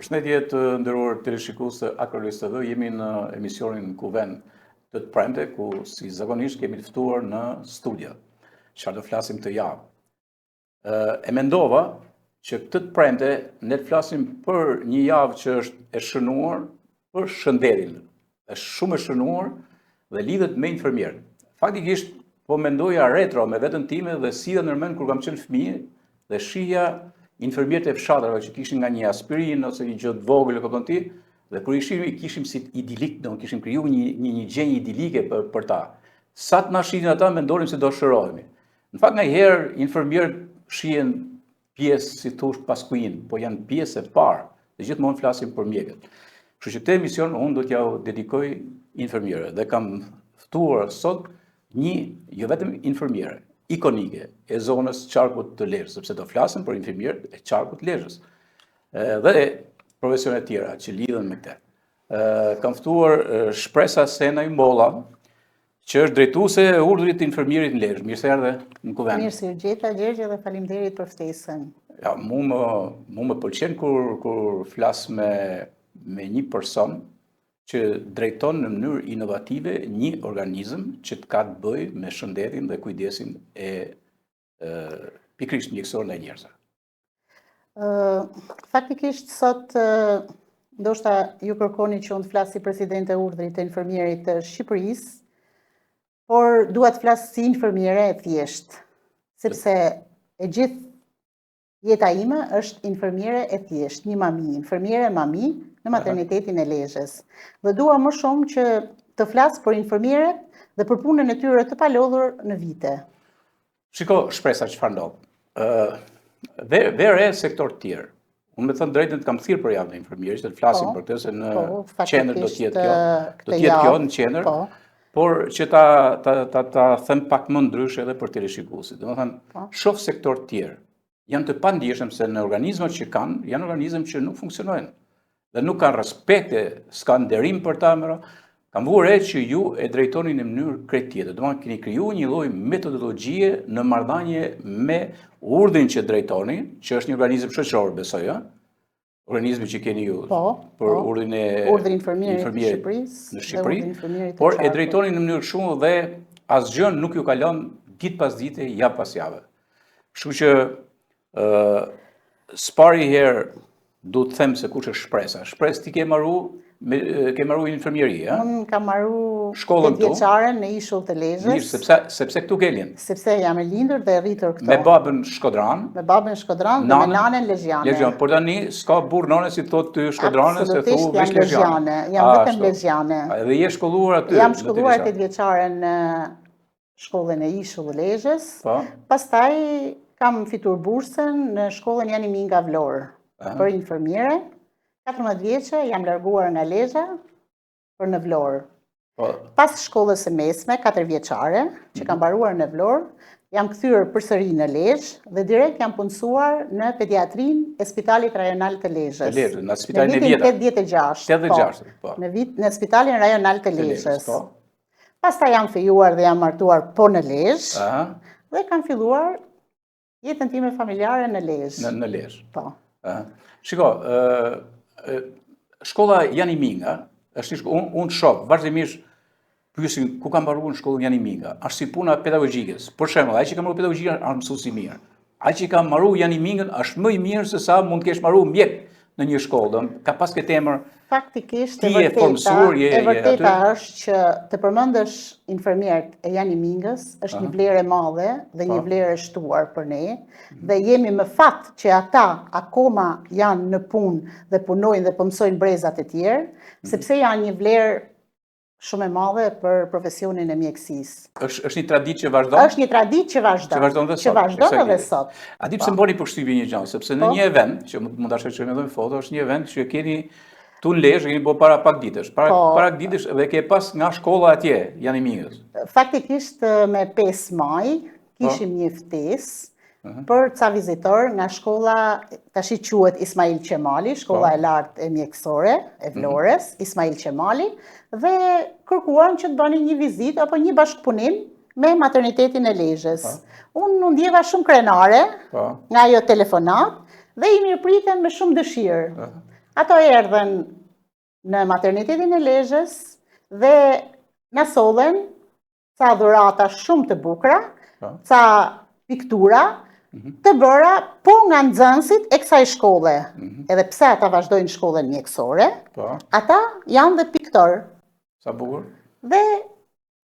Përshëndetje të nderuar teleshikues të Akrolis TV, jemi në emisionin Kuvend të premte, ku si zakonisht kemi të ftuar në studio. Çfarë do flasim këtë javë? E mendova që këtë të premte ne të flasim për një javë që është e shënuar për shëndetin. Është shumë e shënuar dhe lidhet me infermierët. Faktikisht po mendoja retro me veten time dhe si ndërmend kur kam qenë fëmijë dhe shihja infermierët e fshatrave që kishin nga një aspirin ose një gjë të vogël e kupton ti, dhe kur kishim si idilik, do kishim kriju një gjendje idilike për ta. Sa të na shihin ata mendonim se do shërohemi. Në fakt ndonjëherë infermierët shihen pjesë si thosh paskuin, po janë pjesë e parë dhe gjithmonë flasim për mjekët. Kështu që këtë emision unë do t'ja dedikoj infermierëve dhe kam ftuar sot një jo vetëm infermiere ikonike e zonës qarkut të Lezhës, sepse do flasim për infermierët e qarkut të Lezhës dhe profesione tjera që lidhen me këtë. Kam ftuar Shpresa Senaj Molla, që është drejtuese e urdhrit të infermierit në Lezhë. Mirë se erdhe në Kuvend. Mirë se u gjeta, Gjergje, dhe faleminderit për ftesën. Ja, mu më pëlqen kur flas me një person që drejton në mënyrë inovative një organizëm që të ka të bëjë me shëndetin dhe kujdesin e pikërisht mjekësor ndaj njerëzve. Faktikisht sot ndoshta ju kërkoni që unë të flas si presidente e urdhrit të infermierit të Shqipërisë, por dua të flas si infermiere e thjesht, sepse e gjithë jeta ime është infermiere e thjesht, një mami, infermiere mami në maternitetin e Lezhës. Dhe dua më shumë që të flas për infermierët dhe për punën e tyre të palodhur në vite. Shiko, Shpresa, çfarë ndodh? Vere sektor të tjerë. Unë me thënë drejtën të kam thirrë për javën e infermierisë, të flasim për këtë se në qendër do të jetë kjo në qendër. Por që ta them pak më ndryshe edhe për teleshikuesit. Domethënë, shoh sektor të tjerë janë të pandijshëm se në organizmat që janë organizëm që nuk funksionojnë dhe nuk kanë respekte, s'kan nderim për ta mëra. Kam vënë re që ju e drejtoni në mënyrë krejt tjetër. Domethënë keni krijuar një lloj metodologjie në marrëdhënie me urdhrin që drejtoni, që është një organizëm shoqëror, besoj, ëh? Organizmi që keni ju për urdhrin e infermierit në Shqipëri, por e drejtoni në mënyrë shumë dhe asgjë nuk ju kalon ditë pas dite, javë pas jave. Kështu që s'pari herë du të them se kush është Shpresa. Shpresë ti ke marru infermieri, a? Unë kam marru këtë vjeçaren në ishull të Lezhës. Mirë, sepse këtu ke lind. Sepse jam e lindur dhe e rritur këtu. Me babën Shkodran. Me babën Shkodran dhe me nanën Lezhjane. Por tani s'ka burr nane si thot ty Shkodrane, se thu vesh Lezhjane. Jam vetëm Lezhjane. Dhe je shkolluar aty? Jam shkolluar këtë vjeçaren në shkollën e ishull të Lezhës. Pastaj kam fitur bursën në shkollën Jani Minga Vlorë për infermiere. 14 vjeçë jam larguar nga Lezhë për në Vlorë. Pas shkollës së mesme, 4 vjeçare, që kam mbaruar në Vlorë, jam kthyer përsëri në Lezhë dhe direkt jam punësuar në pediatrinë e Spitalit Rajonal të Lezhës. Në Spitalin e Vjetër. 86. Në Spitalin Rajonal të Lezhës. Pastaj jam fejuar dhe jam martuar në Lezhë dhe kam filluar jetën time familjare në Lezhë. Në Lezhë. Po. Shiko, shkolla Jani Minga, unë shoh, vazhdimisht pyesin ku kam mbaruar në shkollën Jani Minga, është si puna pedagogjikës. Për shembull, ai që ka mbaruar pedagogjikën është mësues i mirë. Ai që ka mbaruar Jani Mingën është më i mirë se sa mund të kesh mbaruar mjek në një shkollë. Ka pas këtë emër. Faktikisht e vërteta është që të përmendësh infermierët e Jani Mingës është një vlerë e madhe dhe një vlerë e shtuar për ne dhe jemi me fat që ata akoma janë në punë dhe punojnë dhe mësojnë brezat e tjerë, sepse janë një vlerë shumë e madhe për profesionin e mjekësisë. Është një traditë që vazhdon? Është një traditë që vazhdon edhe sot. A di pse mboni përshtypje një gjë, sepse në një event, që mund ta shoqërojmë edhe në foto, është një event që keni tu në Lezhë, keni bërë para pak ditësh. Para ditësh dhe ke pas nga shkolla atje, Jani Mingës. Faktikisht me 5 maj kishim një ftesë për ca vizitor nga shkolla, tash quhet Ismail Qemali, shkolla e lartë e mjekësore e Vlorës, Ismail Qemali, dhe kërkuan që të bënin një vizitë apo një bashkëpunim me maternitetin e Lezhës. Unë ndjeva shumë krenare nga ajo telefonat dhe i mirëpriten me shumë dëshirë. Ato erdhen në maternitetin e Lezhës dhe na sollen ca dhurata shumë të bukura, ca piktura të bëra po nga nxënësit e kësaj shkolle. Edhe pse ata vazhdojnë shkollën mjekësore, ata janë dhe piktor. Sa bukur. Dhe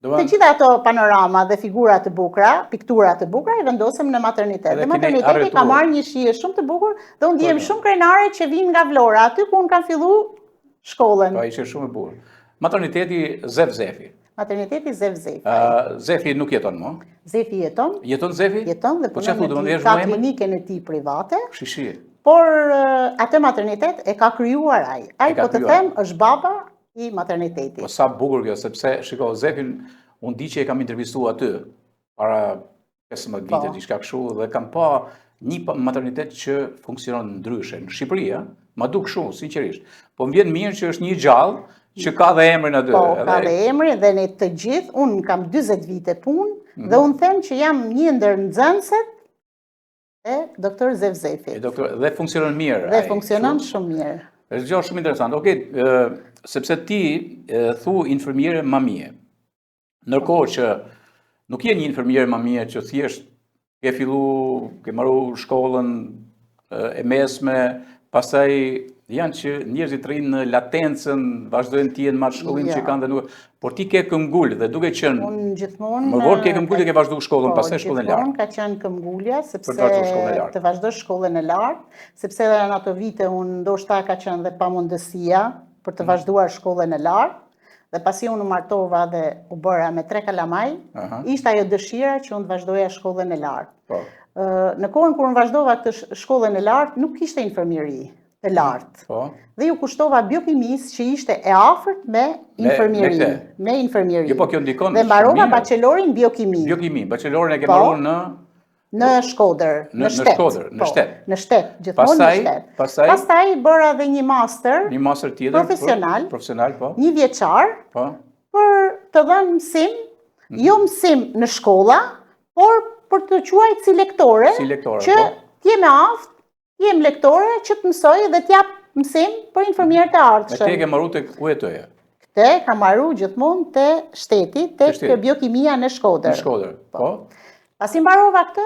të gjitha ato panorama dhe figura të bukura, piktura të bukura, i vendosëm në maternitet. Dhe materniteti ka marrë një shije shumë të bukur dhe unë ndihem shumë krenare që vim nga Vlora, aty ku unë kam fillu shkollën. Pa, ishe shumë e bukur. Materniteti Zef Zefi. Materniteti Zef Zefi. Zefi nuk jeton më? Zefi jeton. Jeton Zefi? Jeton dhe punon me ka kliniken e tij private. Shishi. Por atë maternitet e ka krijuar ai. Ai po të them është baba i maternitetit. Po sa bukur kjo, sepse shiko, Zefin, unë di që e kam intervistuar aty, para 15 vite, diçka kështu, dhe kam pa një maternitet që funksionon ndryshe. Në Shqipëri, ma duk shumë, sinqerisht. Po më vjen mirë që është një gjallë që ka dhe emrin aty. Po, ka dhe emrin dhe ne të gjithë, unë kam 20 vite punë, dhe unë them që jam një ndër nxënëset e doktor Zef Zefi. Dhe funksionon mirë. Dhe funksionon shumë mirë. Është gjë shumë interesant. Okej, sepse ti thu infermiere mamie. Ndërkohë që nuk je një infermiere mamie që thjesht ke marru shkollën e mesme, pastaj janë që njerëzit rrinë në latencën, vazhdojnë të jenë marrë shkollim që kanë dhe nuk, por ti ke këmbgul dhe duke qenë më vonë ke këmbgul dhe ke vazhdu shkollën, pastaj shkollën e lartë. Gjithmonë ka qenë këmbgulja sepse të vazhdosh shkollën e lartë, sepse edhe në ato vite unë ndoshta ka qenë dhe pamundësia për të vazhduar shkollën e lartë, dhe pasi unë martova dhe u bëra me 3 kalamaj, ishte ajo dëshira që unë të vazhdoja shkollën e lartë. Në kohën kur unë vazhdova këtë shkollën e lartë, nuk ishte infermieri të lartë. Dhe ju kushtova biokimis që ishte e afërt me infermierin. Jo, po kjo ndikon. Dhe mbarova bachelorin biokimi. Biokimi, bachelorin e ke mbaruar në Shkodër, në shtet. Në shtet, gjithmonë në shtet. Pastaj bëra dhe një master profesional, një vjeçar, për të dhënë mësim, jo mësim në shkolla, por për të quajtur si lektore, që t'jem e aftë, t'jem lektore që të mësoj dhe t'jap mësim për infermierët e ardhshëm. Te ke marru të ku jetoje? Te ka marru gjithmonë te shteti, te biokimia në Shkodër. Në Shkodër, po. Pasi mbarova këtë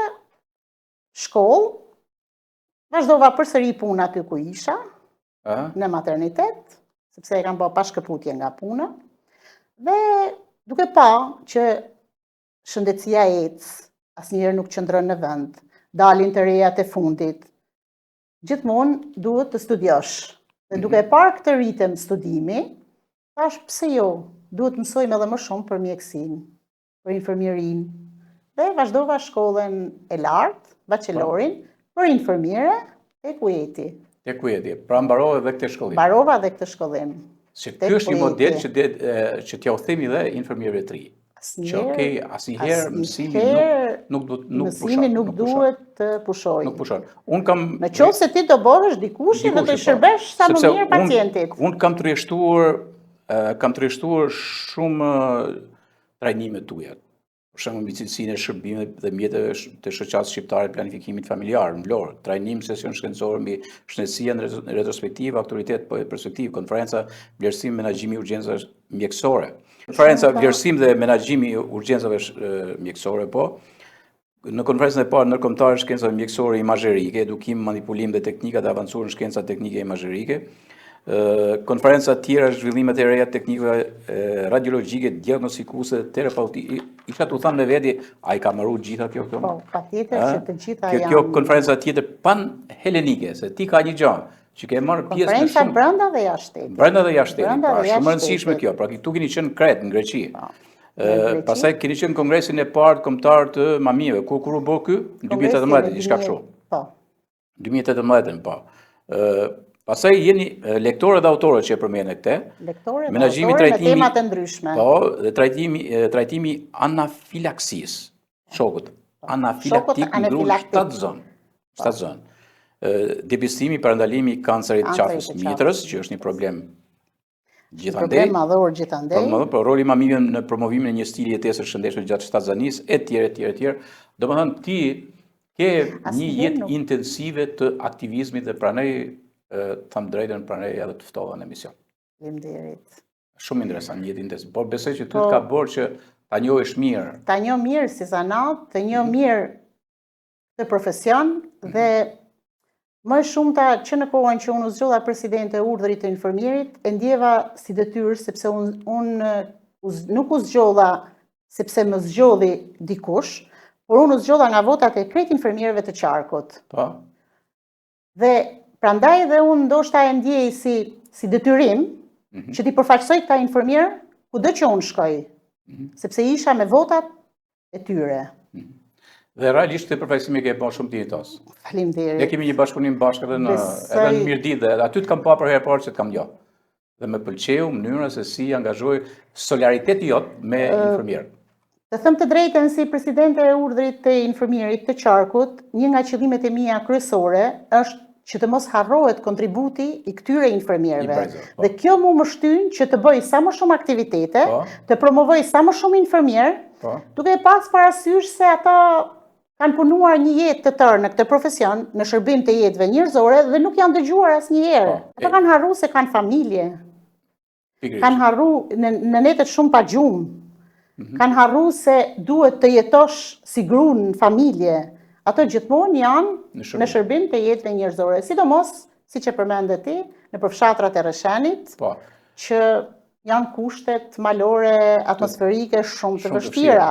shkollë, vazhdova përsëri punë aty ku isha, në maternitet, sepse e kam bërë pa shkëputje nga puna, dhe duke pa që shëndetësia ecë, asnjëherë nuk qëndron në vend, dalin të rejat e fundit, gjithmonë duhet të studiosh. Dhe duke parë këtë ritëm studimi, thash pse jo, duhet mësojmë edhe më shumë për mjekësinë, për infermierin, dhe vazhdova shkollën e lartë, bachelorin, për infermiere e Kujeti. Te Kujeti, pra mbarova dhe këtë shkollim. Mbarova dhe këtë shkollim. Që ky është një model që t'ja u themi dhe infermierëve të ri. Që okej, asnjëherë mësimi nuk duhet të pushojë. Nuk pushon. Në qoftë se ti do bëhesh dikush dhe të shërbesh sa më mirë pacientit. Unë kam tërheqtuar shumë trajnime tuaja. Për shembull mjekësinë e shërbimeve dhe mjeteve të shoqatës shqiptare të planifikimit familjar në Vlorë, trajnim sesion shkencor mbi shëndetësia në retrospektivë, aktualitet perspektivë, konferenca vlerësim menaxhimi urgjencave mjekësore. Konferenca vlerësim dhe menaxhimi urgjencave mjekësore, po. Në konferencën e parë ndërkombëtare shkencave mjekësore imazherike, edukim, manipulim dhe teknikat e avancuara në shkenca teknike imazherike. Konferenca tjera zhvillimet e reja teknikave radiologjike, diagnostikuese, terapeutike. Isha t'u thënë me veti, a i ka marru gjitha kjo këto? Po, patjetër që të gjitha janë. Kjo konferenca tjetër pan-helenike, se ti ka një gjë që ke marrë pjesë në shumë. Konferenca brenda dhe jashtë shtetit. Brenda dhe jashtë shtetit, pra shumë rëndësishme kjo. Pra tu keni qenë Kret, në Greqi. Pastaj keni qenë kongresin e parë kombëtar të mamive, kur u bë ky? Në 2018, diçka kështu. Po. 2018, po. Pastaj jeni lektore dhe autore që e përmendën këte. Lektore dhe autore në tema të ndryshme. Po, dhe trajtimi anafilaksis. Shokut. Anafilaktik në grup 7 zonë. 7 zonë. Depistimi për ndalimi kancerit qafës mitrës, që është një problem gjithandej. Problem madhor gjithandej. Por roli i mamive në promovimin e një stili jetese shëndetshme gjatë shtatzanisë etj. Do të thënë ti ke një jetë intensive të aktivizmit dhe pranoj tham drejtën pranoj edhe të ftova në emision. Faleminderit. Shumë interesant, një jetë interesant. Por besoj që ty të ka bërë që ta njohësh mirë. Ta njoh mirë si zanat, të njoh mirë të profesion dhe më shumëta që në kohën që unë u zgjodha presidente e urdhrit të infermierit, e ndjeva si detyrë sepse unë nuk u zgjodha sepse më zgjodhi dikush, por unë u zgjodha nga votat e krejt infermierëve të Qarkut. Po. Dhe prandaj dhe unë ndoshta e ndjej si detyrim që t'i përfaqësoj këta infermierë kudo që unë shkoj, sepse isha me votat e tyre. Dhe realisht të përfaqësimi ke bërë shumë dinjitos. Faleminderit. Ne kemi një bashkëpunim bashkë edhe në Mirdit dhe aty të kam pa për herë parë që të kam njohur. Dhe më pëlqeu mënyra se si angazhoi solidariteti jot me infermierët. Të them të drejtën, si presidente e urdhrit të infermierit të Qarkut, një nga qëllimet e mia kryesore është që të mos harrohet kontributi i këtyre infermierëve. Dhe kjo mu më shtyn që të bëj sa më shumë aktivitete, të promovoj sa më shumë infermierë, duke pas parasysh se ata kanë punuar një jetë të tërë në këtë profesion, në shërbim të jetëve njerëzore dhe nuk janë dëgjuar asnjëherë. Ata kanë harru se kanë familje. Kanë harru në netët shumë pa gjumë. Kanë harru se duhet të jetosh si grunë në familje. Ato gjithmonë janë në shërbim të jetëve njerëzore, sidomos, siç e përmendë ti, në përfshatrat e Rreshenit, që janë kushtet malore, atmosferike shumë të vështira.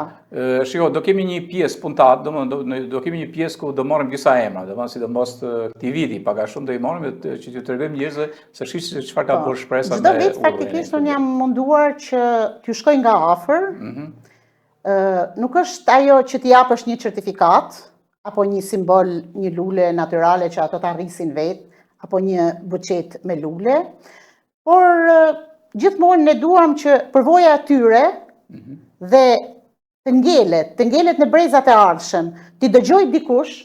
Shiko, do kemi një pjesë puntat, do kemi një pjesë ku do marrim disa emra, sidomos këtij viti, pak a shumë do i marrim që t'ju tregojmë njerëzve se shish çfarë ka bërë shpresa. Çdo vit faktikisht unë jam munduar që t'ju shkoj nga afër. Nuk është ajo që t'i japësh një certifikat, apo një simbol, një lule natyrale që ato të arrisin vetë, apo një buqet me lule, por gjithmonë ne duam që përvoja atyre dhe të ngelet në brezat e ardhshëm, t'i dëgjoj dikush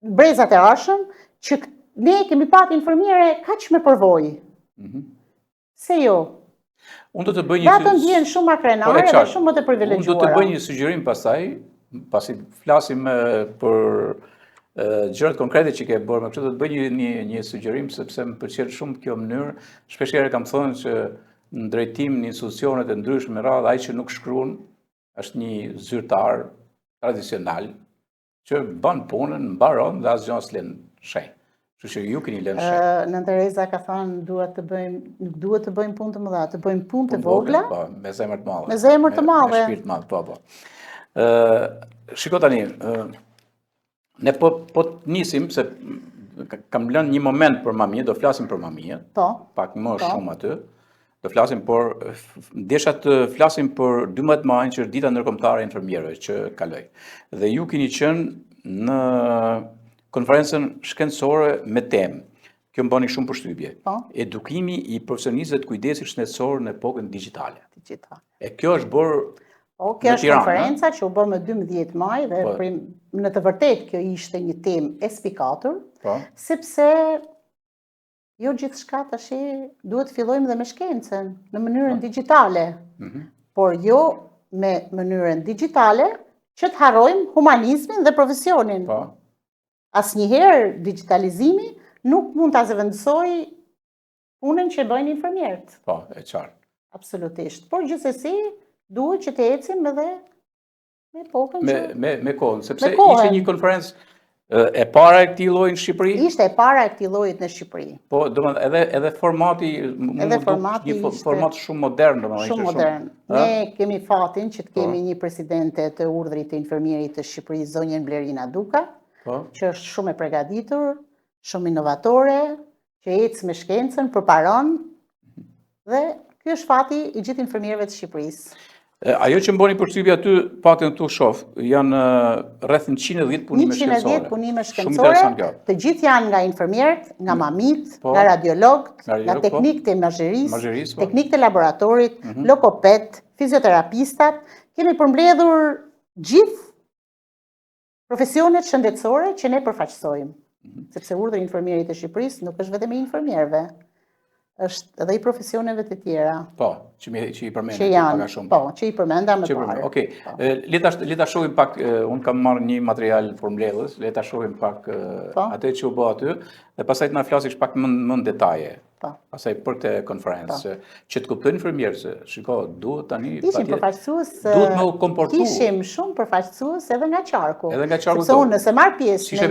në brezat e ardhshëm që ne kemi pat infermiere kaq me përvojë. Se jo. Unë do të bëj një ato ndjen shumë akrenare dhe shumë më të privilegjuara. Unë do të bëj një sugjerim pastaj, pasi flasim për gjërat konkrete që ke bërë, më kështu do të bëj një sugjerim sepse më pëlqen shumë kjo mënyrë. Shpeshherë kam thënë që në drejtim në institucionet e ndryshme me radhë, ai që nuk shkruan është një zyrtar tradicional që bën punën, mbaron dhe asgjë s'len shenj. Kështu që ju keni lënë shenj. Nën Tereza ka thënë nuk duhet të bëjmë punë të mëdha, të bëjmë punë të vogla, me zemër të madhe. Me zemër të madhe. Me shpirt të madh, po. Shiko tani, ne po të nisim, se kam lënë një moment për mamije, do flasim për mamije, pak më shumë aty, do flasim, por desha të flasim për 12 maj që është dita ndërkombëtare e infermierëve që kaloi. Dhe ju keni qenë në konferencën shkencore me temë, kjo më bëni shumë përshtypje, edukimi i profesionistëve të kujdesit shëndetësor në epokën digjitale. E kjo është bërë kjo është konferenca që u bë më 12 maj dhe në të vërtet kjo ishte një temë e spikatur, sepse jo gjithçka tash duhet të fillojmë dhe me shkencën në mënyrën digjitale, por jo me mënyrën digjitale që të harrojmë humanizmin dhe profesionin. Asnjëherë digitalizimi nuk mund ta zëvendësoj punën që bëjnë infermierët. Po, e qartë. Absolutisht. Por gjithsesi duhet që të ecim edhe me kohën. Me kohën, sepse ishte një konferencë e para e këtij lloji në Shqipëri. Ishte e para e këtij lloji në Shqipëri. Po, domethënë edhe formati një format shumë modern, domethënë. Shumë modern. Ne kemi fatin që të kemi një presidente të urdhrit të infermierit të Shqipërisë, zonjën Blerina Duka, që është shumë e përgatitur, shumë inovatore, që ecë me shkencën, përparon dhe ky është fati i gjithë infermierëve të Shqipërisë. Ajo që më bëni përshtypje aty, paktën këtu shoh, janë rreth 110 punime shkencore. 110 punime shkencore, të gjithë janë nga infermierët, nga mamit, nga radiologët, nga teknikët e imazherisë, teknikët e laboratorit, logoped, fizioterapistat. Kemi përmbledhur gjithë profesionet shëndetësore që ne përfaqësojmë. Sepse urdhri i infermierit të Shqipërisë nuk është vetëm i infermierëve. është edhe i profesioneve të tjera. Po, që i përmendë paka shumë. Po, që i përmenda më parë. Okej, le ta shohim pak, unë kam marrë një material për mbledhës, le ta shohim pak atë që u bë aty, dhe pastaj të na flasish pak më në detaje. Pastaj për këtë konferencë, që të kuptojnë infermierët se, shiko, duhet tani ishim përfaqësues, duhet me u komportu. Ishim shumë përfaqësues edhe nga qarku. Edhe nga qarku. Sepse unë nëse marr pjesë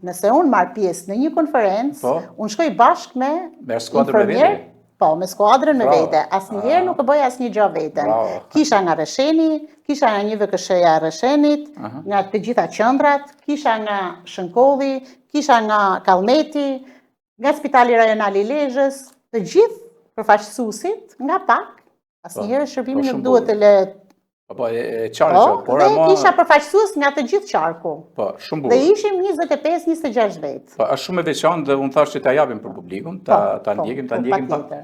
nëse unë marr pjesë në një konferencë, unë shkoj bashkë me infermier. Po, me skuadrën me vete. Asnjëherë nuk e bëj asnjë gjë veten. Kisha nga Resheni, kisha nga një VKSH-ja Reshenit, nga të gjitha qendrat, kisha nga Shënkolli, kisha nga Kallmeti, nga Spitali Rajonal i Lezhës, të gjithë përfaqësuesit nga pak. Asnjëherë shërbimi nuk duhet të lë. Po, qarku, por ama kisha përfaqësues nga të gjithë qarku. Po, shumë bukur. Dhe ishim 25-26 vet. Po, është shumë e veçantë dhe unë thash që ta japim për publikun, ta ndjekim pak.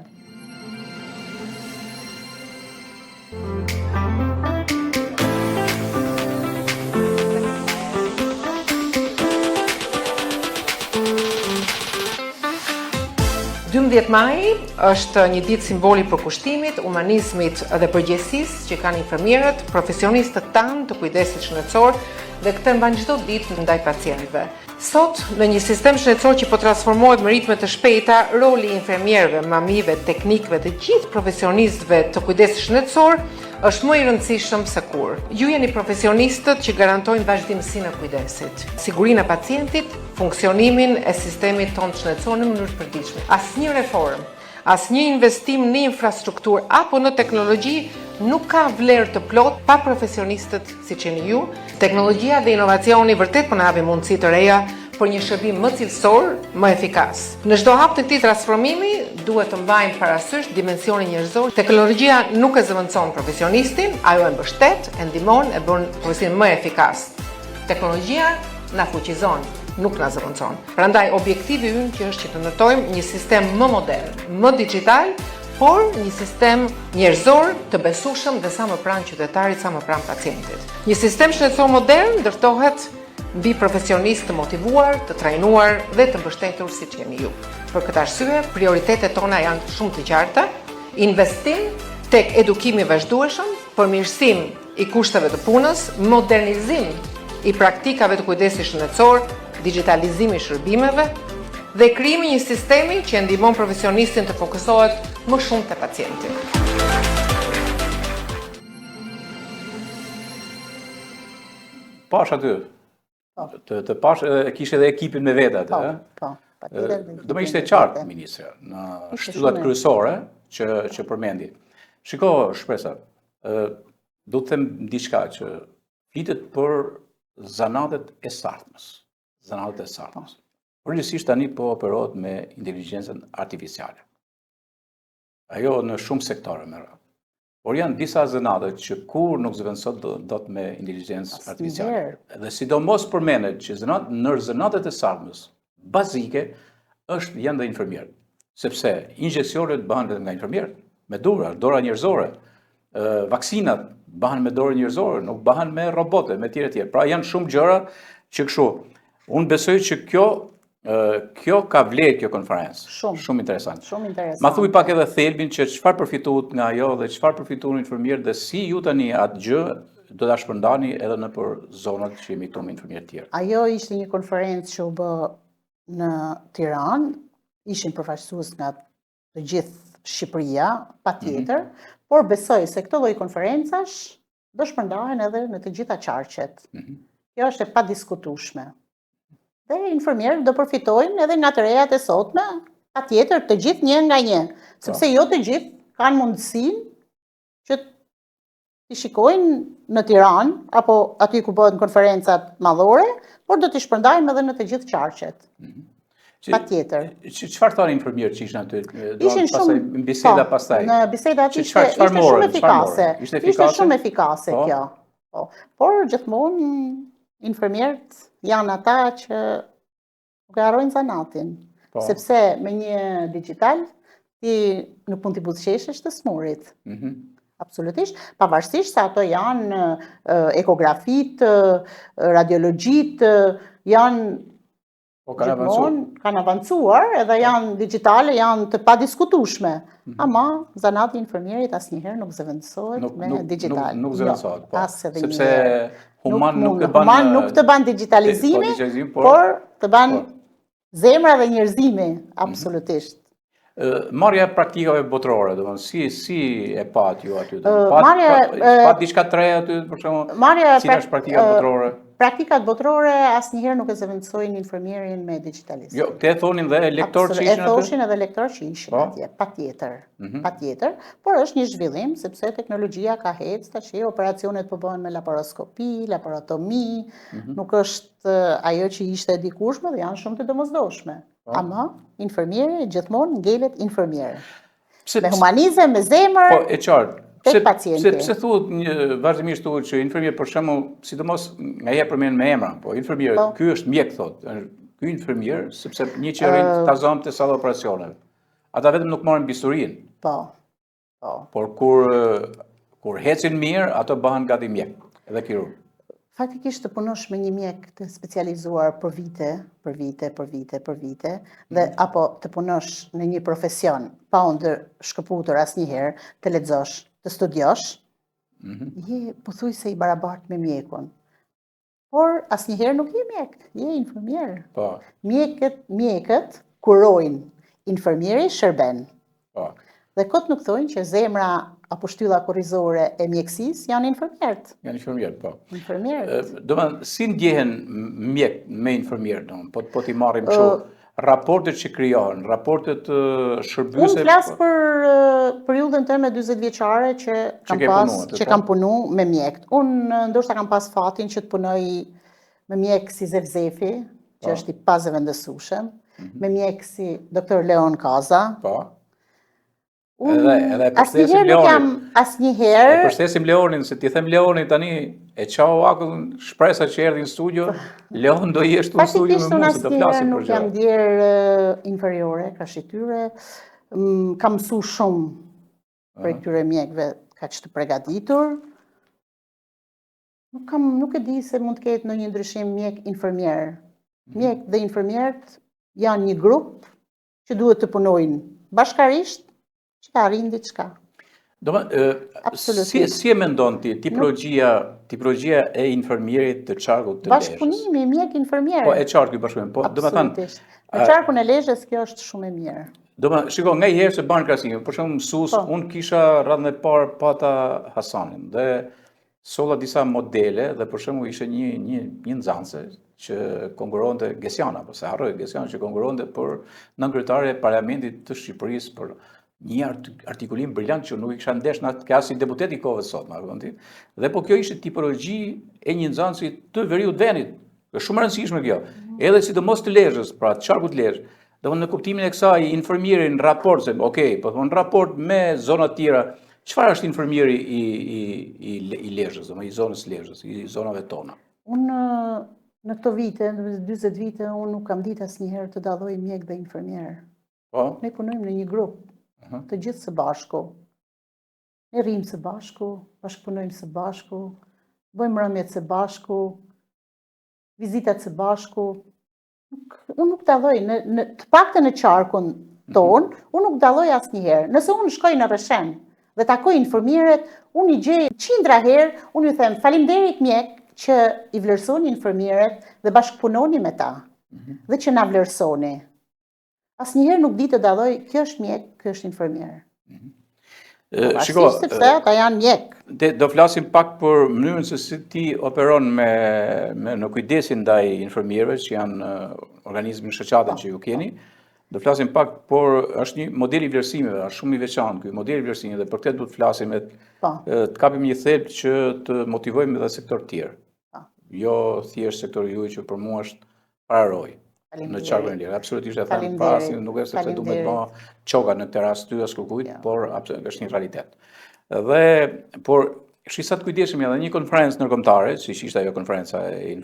Maj është një ditë simboli për kushtimit, humanizmit dhe përgjegjësisë që kanë infermierët, profesionistët tanë të kujdesit shëndetësor dhe këtë mban çdo ditë ndaj pacientëve. Sot, në një sistem shëndetësor që po transformohet me ritme të shpejta, roli i infermierëve, mamive, teknikëve dhe gjithë profesionistëve të kujdesit shëndetësor është më i rëndësishëm se kur. Ju jeni profesionistët që garantojnë vazhdimsinë e kujdesit, sigurinë e pacientit, funksionimin e sistemit tonë shëndetësor në mënyrë të përditshme. Asnjë reformë, asnjë investim në infrastrukturë apo në teknologji nuk ka vlerë të plot pa profesionistët siç jeni ju. Teknologjia dhe inovacioni vërtet po na japin mundësi të reja për një shërbim më cilësor, më efikas. Në çdo hap të këtij transformimi duhet të mbajmë parasysh dimensionin njerëzor. Teknologjia nuk e zëvendëson profesionistin, ajo e mbështet, e ndihmon, e bën profesionin më efikas. Teknologjia na fuqizon, nuk na zëvendëson. Prandaj objektivi ynë që është që të ndërtojmë një sistem më modern, më digjital, por një sistem njerëzor të besueshëm dhe sa më pranë qytetarit, sa më pranë pacientit. Një sistem shëndetësor modern ndërtohet mbi profesionistë të motivuar, të trajnuar dhe të mbështetur siç jeni ju. Për këtë arsye, prioritetet tona janë shumë të qarta: investim tek edukimi i vazhdueshëm, përmirësim i kushteve të punës, modernizim i praktikave të kujdesit shëndetësor, digitalizim i shërbimeve dhe krijimi një sistemi që ndihmon profesionistin të fokusohet më shumë te pacienti. Pash aty. Të pash kishte edhe ekipin me vete atë, Po. Do më ishte qartë, ministre, në shtyllat kryesore që përmendi. Shiko, shpresa, do të them diçka që flitet për zanatet e sartmës. Përgjithsisht tani po operohet me inteligjencën artificiale. Ajo në shumë sektore merr. Por janë disa zanate që kur nuk zëvendësohet dot me inteligjencë artificiale. Dhe sidomos përmendet që nër zanatet e sartmës bazike janë dhe infermierët. Sepse injeksionet bëhen vetëm nga infermierët, me dora njerëzore. Vaksinat bëhen me dorë njerëzore, nuk bëhen me robote, me tjera. Pra janë shumë gjëra që kështu. Unë besoj që kjo ka vlerë kjo konferencë. Shumë interesant. Ma thuaj pak edhe thelbin që çfarë përfituat nga ajo dhe çfarë përfituan infermierët dhe si ju tani atë gjë do ta shpërndani edhe nëpër zonat që jemi këtu me infermierë të tjerë. Ajo ishte një konferencë që u bë në Tiranë, ishin përfaqësues nga të gjithë Shqipëria, patjetër, por besoj se këtë lloj konferencash do shpërndahen edhe në të gjitha qarqet. Kjo është e padiskutueshme. Dhe infermierët do përfitojnë edhe nga të rejat e sotme, patjetër të gjithë një nga një, sepse jo të gjithë kanë mundësinë që t'i shikojnë në Tiranë, apo aty ku bëhen konferencat madhore, por do t'i shpërndajmë edhe në të gjithë qarqet. Patjetër. Çfarë thonë infermierët që ishin aty? Ishin shumë në biseda pastaj. Në bisedat ishte shumë efikase. Ishte shumë efikase kjo. Por gjithmonë infermierët janë ata që nuk e harrojnë zanatin. Sepse me një digital ti nuk mund t'i buzëqeshësh të smurit. Absolutisht, pavarësisht se ato janë ekografit, radiologjit, janë Kanë avancuar edhe janë digjitale, janë të padiskutueshme. Ama zanati infermierit asnjëherë nuk zëvendësohet me digital. Nuk zëvendësohet, po. Sepse human nuk të ban digitalizimi, por të ban zemra dhe njerëzimi, absolutisht. Marrja e praktikave botërore, domethënë si e pat ju aty? Pat diçka të re aty për shembull, si është praktika botërore? Praktikat botërore asnjëherë nuk e zëvendësojnë infermierin me digitalizim. Jo, te thonin dhe lektor që ishin aty? E thoshin edhe lektor që ishin atje, patjetër. Por është një zhvillim, sepse teknologjia ka hecë tash, operacionet po bëhen me laparoskopi, laparotomi, nuk është ajo që ishte dikushme dhe janë shumë të domosdoshme. Ama infermieri gjithmonë ngelet infermier. Me humanizëm, me zemër. Po, e qartë. Pse thuhet vazhdimisht thuhet që infermier për shembull, sidomos nganjëherë përmend me emra, po infermier, ky është mjek thotë. Ky infermier sepse një që rrin ta zon te salla operacioneve. Ata vetëm nuk marrin bisturinë. Po. Por kur hecin mirë, ato bëhen gati mjek, edhe kirurg. Faktikisht të punosh me një mjek të specializuar për vite, dhe apo të punosh në një profesion pa u ndërshkëputur asnjëherë, të lexosh, të studiosh, je pothuajse i barabartë me mjekun. Por asnjëherë nuk je mjek, je infermier. Po. Mjekët kurojnë, infermieri shërben. Po. Dhe kot nuk thonë që zemra apo shtylla kurrizore e mjekësisë janë infermierët. Janë infermierët, po. Infermierët. Domethënë, si ndjehen mjek me infermier, domethënë, po t'i marrim kështu, raportet që krijohen, raportet shërbyese. Unë flas për periudhën tënde 40 vjeçare që kam punu me mjekët. Unë ndoshta kam pas fatin që të punoj me mjek si Zevzefi, që është i pazëvendësueshëm, me mjek si Dr. Leon Kaza. Po. Edhe përshëndesim Leonin. Asnjëherë. Përshëndesim Leonin, se ti them Leonin tani, e çau akun shpresa që erdhi në studio, Leon do jeshtu në studio me mua se të flasim për gjë. Nuk jam ndier inferiore, ka shityre, kam mësu shumë për këtyre mjekëve kaq të përgatitur. Nuk e di se mund të ketë ndonjë ndryshim mjek-infermier. Mjek dhe infermierët janë një grup që duhet të punojnë bashkarisht që ta arrin diçka. Si e mendon ti tipologjia e infermierit të qarkut të Lezhës? Bashkëpunimi mjek-infermier. Po, e qarku i bashkëpunim. Absolutisht. Në qarkun e Lezhës kjo është shumë e mirë. Shiko, nga i herë se banë krahasim, për shembull mësues, unë kisha radhën e parë pata Hasanin dhe solla disa modele dhe për shembull ishte një nxënëse që konkuronte Gesiana, se harroj Gesiana që konkuronte për nënkryetare e Parlamentit të Shqipërisë për një artikulim brillant që nuk i kisha ndesh në atë si deputet i kohës sot, dhe po kjo ishte tipologji e një nxënësi të veriut vendit. Është shumë e rëndësishme kjo. Edhe sidomos të Lezhës, pra të qarkut të Lezhës. Domethënë në kuptimin e kësaj infermieri në raport se po në raport me zona të tjera, çfarë është infermieri i Lezhës, domethënë i zonës Lezhës, i zonave tona? Unë në këto vite, në 40 vite, unë nuk kam ditë asnjëherë të dalloj mjek dhe infermier. Po. Ne punojmë në një grup, të gjithë së bashku. Ne rrimë së bashku, bashkëpunojmë së bashku, bëjmë rëmjet së bashku, vizitat së bashku. Unë nuk dalloj, të paktën në qarkun ton, unë nuk dalloj asnjëherë. Nëse unë shkoj në Rreshen dhe takoj infermierët, unë i gjej qindra herë, unë ju them faleminderit mjek që i vlerësoni infermierët dhe bashkëpunoni me ta, dhe që na vlerësoni. Asnjëherë nuk di të dalloj, kjo është mjek, kjo është infermier. Shiko, sepse ata janë mjek. Do flasim pak për mënyrën se si ti operon në kujdesin ndaj infermierëve që janë organizmin shoqatën që ju keni. Do flasim pak, por është një model i vlerësimeve, është shumë i veçantë ky model i vlerësimeve dhe për këtë duhet flasim të kapim një thelb që të motivojmë edhe sektor të tjerë. Jo thjesht sektori juaj që për mua është pararoj. Në qarkun e lirë, absolutisht e them pas, nuk është sepse duhet të bëj çoka në këtë rast ty as kujt, por është një realitet. Por shisat kujdesemi edhe një konferencë ndërkombëtare, siç ishte ajo konferenca e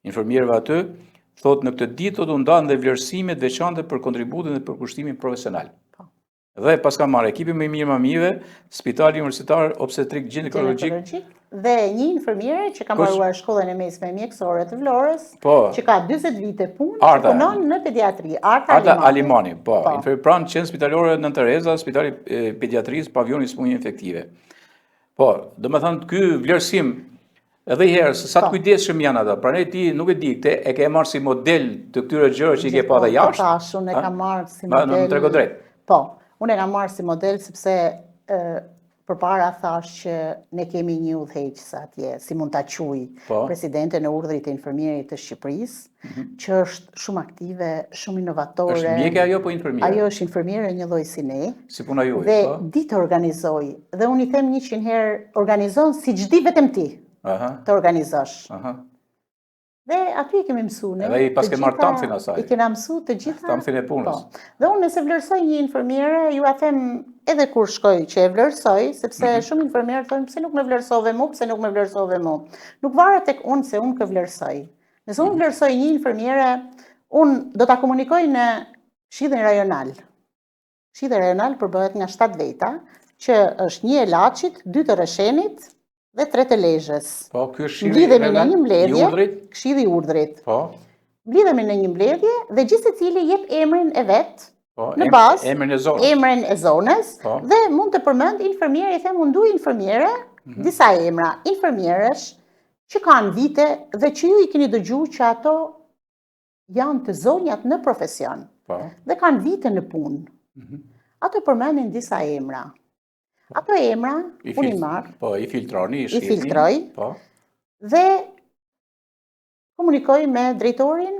infermierëve aty, thotë në këtë ditë do ndahen dhe vlerësimet veçante për kontributin dhe për kushtimin profesional. Dhe pas ka marrë ekipi më i mirë mamive, Spitali Universitar Obstetrik Ginekologjik dhe një infermiere që ka mbaruar shkollën e mesme mjekësore të Vlorës, që ka 40 vite punë, që punon në pediatri. Arta Alimani, po. Pranë qenë spitalore Nën Tereza, spitali pediatrisë, pavioni smundje infektive. Po, do me thënë, ky vlerësim, edhe herë, sa të kujdesshëm janë ata, pra ne ti nuk e di, e ke marrë si model të këtyre gjëra që i ke pa dhe jashtë? Tash, unë e kam marrë si model. Në trego drejt. Po, unë e kam marrë si model sepse përpara thash që ne kemi një udhëheqës atje, si mund ta quaj, presidente në urdhrit e infermierit të Shqipërisë, që është shumë aktive, shumë inovatore. Është mjekë ajo po infermiere? Ajo është infermiere një lloj si ne. Si puna juaj, dhe ditë organizoj. Dhe unë i them 100 herë, organizon si ç'di vetëm ti të organizosh. Dhe aty i kemi mësuar ne. Edhe i pas ke marrë tamthin asaj. I kena mësuar të gjitha. Tamthin e punës. Dhe unë nëse vlerësoj një infermiere, ju a them edhe kur shkoj që e vlerësoj, sepse shumë infermierë thonë pse nuk më vlerësove mu, pse nuk më vlerësove mu. Nuk varet tek unë se unë kë vlerësoj. Nëse unë vlerësoj një infermiere, unë do ta komunikoj në Këshillin Rajonal. Këshilli Rajonal përbëhet nga 7 veta, që është 1 e Laçit, 2 të Reshenit, dhe 3 të Lezhës. Po, ky është Këshilli i Urdhrit. Po. Mblidhemi në një mbledhje dhe gjithë secili jep emrin e vet në bazë, emrin e zonës, dhe mund të përmend infermiere, i them unë du infermiere, disa emra, infermieresh që kanë vite dhe që ju i keni dëgjuar që ato janë të zonjat në profesion dhe kanë vite në punë. Ato përmendin disa emra. Ato emra, unë i marrë. Po, i filtroni, i filtroj. Dhe komunikoj me drejtorin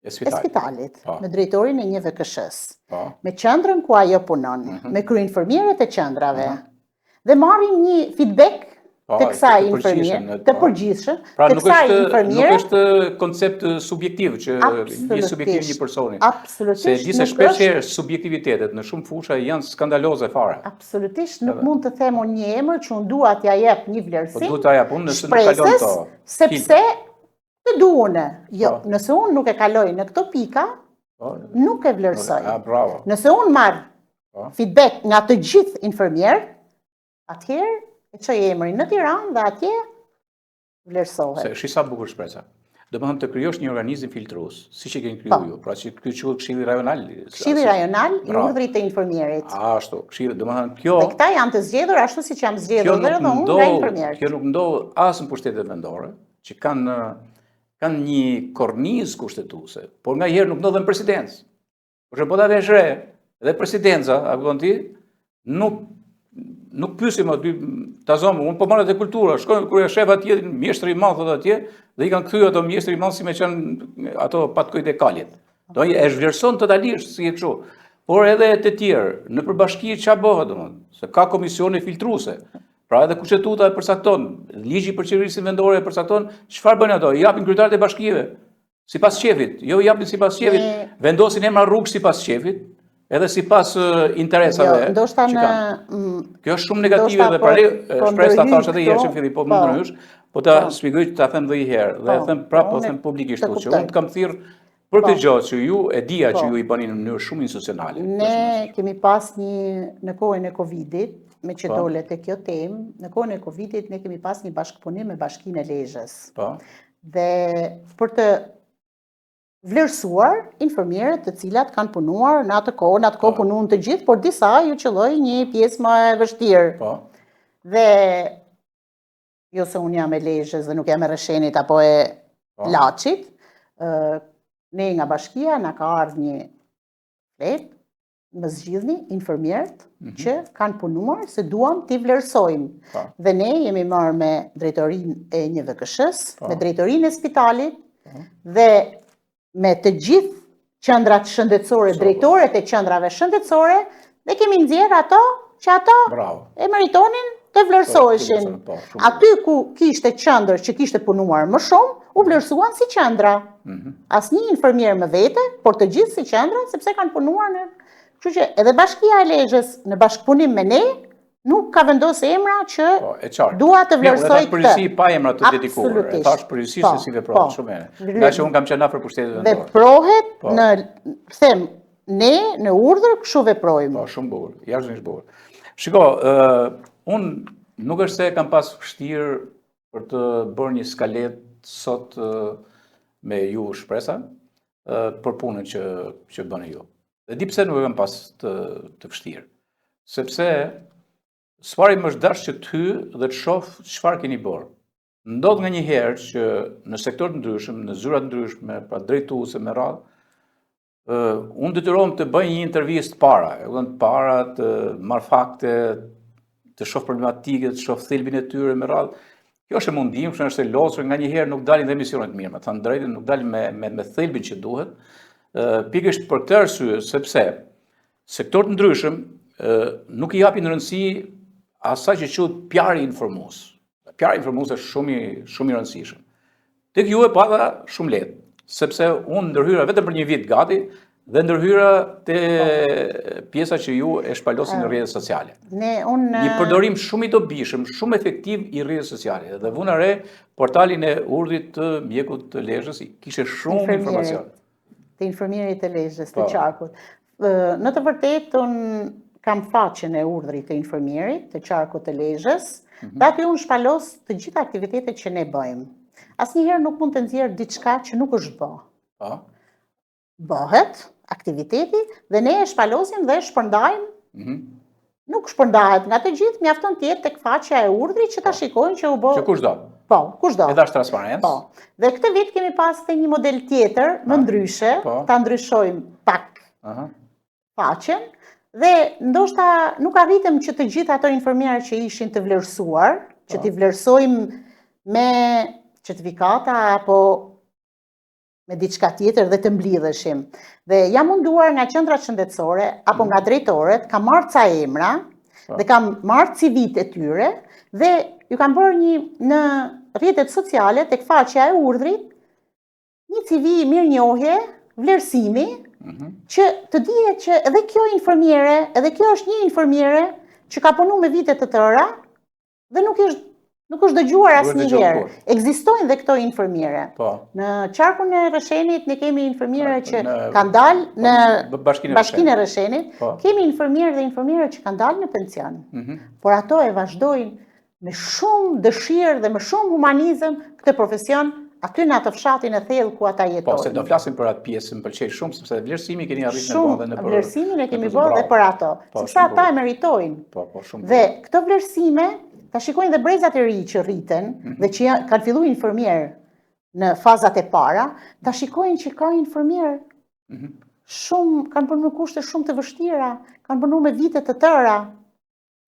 e spitalit, me drejtorin e një VKS-s, me qendrën ku ajo punon, me kryeinfermierët e qendrave. Dhe marrim një feedback të kësaj infermiere, të përgjithshëm, të kësaj infermiere. Nuk është koncept subjektiv që një subjektiv një personi. Absolutisht. Se disa shpeshherë subjektivitetet në shumë fusha janë skandaloze fare. Absolutisht, nuk mund të them unë një emër që unë dua t'ja jep një vlerësim. Po duhet ta jap unë nëse nuk kalon to. Sepse të duone. Jo, nëse unë nuk e kaloj në këto pika, nuk e vlerësoj. Nëse unë marr feedback nga të gjithë infermierët, atëherë e çoj emrin në Tiranë dhe atje vlerësohet. Se sa bukur shpresa. Do të thonë të krijosh një organizëm filtrues, siç e keni krijuar ju, pra që ky quhet Këshilli Rajonal. Këshilli Rajonal i Urdhrit të Infermierit. Ashtu, këshilli, do të thonë kjo. Dhe këta janë të zgjedhur ashtu siç janë zgjedhur edhe unë nga infermierët. Kjo nuk ndodh as në pushtetet vendore, që kanë një kornizë kushtetuese, por nganjëherë nuk ndodhen presidencë. Por po ta vesh re, dhe presidenca, a kupton ti, nuk pyesim aty ta zonë, unë po marrë te kultura, shkojnë kur shef atje mjeshtri i madh atje dhe i kanë kthyer ato mjeshtri i madh si me qenë ato patkujt e kalit. Do e zhvlerëson totalisht si e kështu. Por edhe të tjerë, në përbashki ç'a bëhet domethënë, se ka komisione filtruese. Pra edhe kushtetuta e përcakton, ligji për qeverisin vendore e përcakton, çfarë bën ato? I japin kryetarët e bashkive sipas shefit, jo i japin sipas shefit, vendosin emra rrugë sipas shefit. Edhe sipas interesave që kanë. Kjo është shumë negative dhe pari shpresë ta thash edhe herë që filli po mund rrysh, po ta shpjegoj ta them edhe një herë dhe them prapë po them publikisht që unë të kam thirr për këtë gjë që ju e dija që ju i bëni në mënyrë shumë institucionale. Ne kemi pas në kohën e Covidit, me që dole te kjo temë, në kohën e Covidit ne kemi pas një bashkëpunim me Bashkinë e Lezhës. Dhe për të vlerësuar infermierët të cilat kanë punuar në atë kohë punuan të gjithë, por disa ju qelloi një pjesë më e vështirë. Dhe jo se unë jam e Lezhës dhe nuk jam e Reshenit apo e Laçit, ne nga bashkia na ka ardhur një flet, më zgjidhni infermierët që kanë punuar se duam t'i vlerësojmë. Dhe ne jemi marrë me drejtorinë e një VKS-s, me drejtorinë e spitalit dhe me të gjithë qendrat shëndetësore, drejtorët e qendrave shëndetësore, dhe kemi nxjerrë ato që ato e meritonin të vlerësoheshin. Aty ku kishte qendër që kishte punuar më shumë, u vlerësuan si qendra. Asnjë infermier më vete, por të gjithë si qendra, sepse kanë punuar në. Kështu që edhe Bashkia e Lezhës në bashkëpunim me ne nuk ka vendosur emra që dua të vlerësoj këtë. Përgjithësi pa emra të dedikuar. E thash përgjithësisht se si veprohet shumë mirë. Nga që unë kam qenë afër pushtetit vendor. Veprohet në them ne në urdhër kështu veprojmë. Po, shumë bukur, jashtëzakonisht bukur. Shiko, unë nuk është se kam pas vështirë për të bërë një skalet sot me ju shpresa për punën që bëni ju. Dhe di pse nuk e kam pas të vështirë. Sepse sfari më është dash që të hy dhe të shoh çfarë keni bërë. Ndodh nga një herë që në sektor të ndryshëm, në zyra të ndryshme, pra drejtuese me radhë, unë detyrohem të bëj një intervistë para, të marr fakte, të shoh problematike, të shoh thelbin e tyre me radhë. Kjo është e mundimshme, është e lodhshme, nga një herë nuk dalin dhe emisionet mirë, me thënë drejtën, nuk dalin me thelbin që duhet. Pikërisht për këtë arsye, sepse sektor të ndryshëm nuk i japin rëndësi asaj që quhet PR-i informues. PR-i informues është shumë i rëndësishëm. Tek ju e pata shumë lehtë, sepse unë ndërhyra vetëm për një vit gati dhe ndërhyra te pjesa që ju e shpalosin në rrjetet sociale. Një përdorim shumë i dobishëm, shumë efektiv i rrjeteve sociale. Dhe vuna re portalin e urdhrit të mjekut të Lezhës kishte shumë informacion. Të informierit të Lezhës, të qarkut. Në të vërtetë, unë kam faqen e urdhrit të informierit të qarkut të Lezhës, dhe aty unë shpalos të gjitha aktivitetet që ne bëjmë. Asnjëherë nuk mund të nxjerr diçka që nuk është bë. Bëhet aktiviteti dhe ne e shpalosim dhe shpërndajmë. Nuk shpërndahet nga të gjithë, mjafton të jetë tek faqja e urdhrit që ta shikojnë që u bë. Që kushdo. Po, kushdo. Edhe është transparencë. Po. Dhe këtë vit kemi pas të një model tjetër, më ndryshe, ta ndryshojmë pak faqen. Dhe ndoshta nuk arritëm që të gjithë ato informierë që ishin të vlerësuar, që t'i vlerësojmë me certifikata apo me diçka tjetër dhe të mblidheshim. Dhe jam munduar nga qendrat shëndetësore apo nga drejtoret, kam marrë ca emra dhe kam marrë CV-t e tyre dhe ju kam bërë në rrjetet sociale tek faqja e urdhrit një CV mirënjohje, vlerësimi, që të dihet që edhe kjo informiere, edhe kjo është një informiere që ka punu me vite të tëra dhe nuk është dëgjuar asnjëherë. Ekzistojnë dhe këto informiere. Në qarkun e Rreshenit ne kemi informiere që kanë dalë në Bashkinë e Rreshenit, kemi informierë dhe informiere që kanë dalë në pension. Por ato e vazhdojnë me shumë dëshirë dhe me shumë humanizëm këtë profesion aty në atë fshatin e thellë ku ata jetojnë. Po, se do flasim për atë pjesë, më pëlqej shumë, sepse vlerësimi keni arritur në bërë dhe në për... Vlerësimin e kemi bërë dhe për ato, sepse ata e meritojnë. Po, shumë. Dhe këto vlerësime, ta shikojnë dhe brezat e ri që rriten, dhe që kanë fillu informierë në fazat e para, ta shikojnë që ka informierë shumë, kanë përnu në kushte shumë të vështira, kanë përnu me vite të tëra,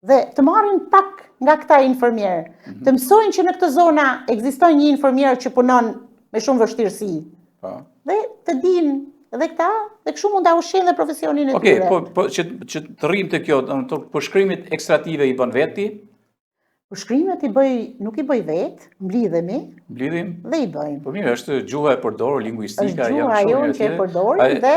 dhe të marrin pak nga këta informierë, të mësojnë që në këtë zona ekziston një informierë që punon me shumë vështirësi, dhe të dinë edhe këta, dhe kështu mund ta ushqejnë dhe profesionin e tyre. Po që të rrim të kjo, përshkrimit ekstrative i bën veti? Përshkrimet nuk i bëj vetë, mblidhemi dhe i bëjmë. Po mirë, është gjuha e përdorur, lingvistika, është gjuha jonë që e përdorim dhe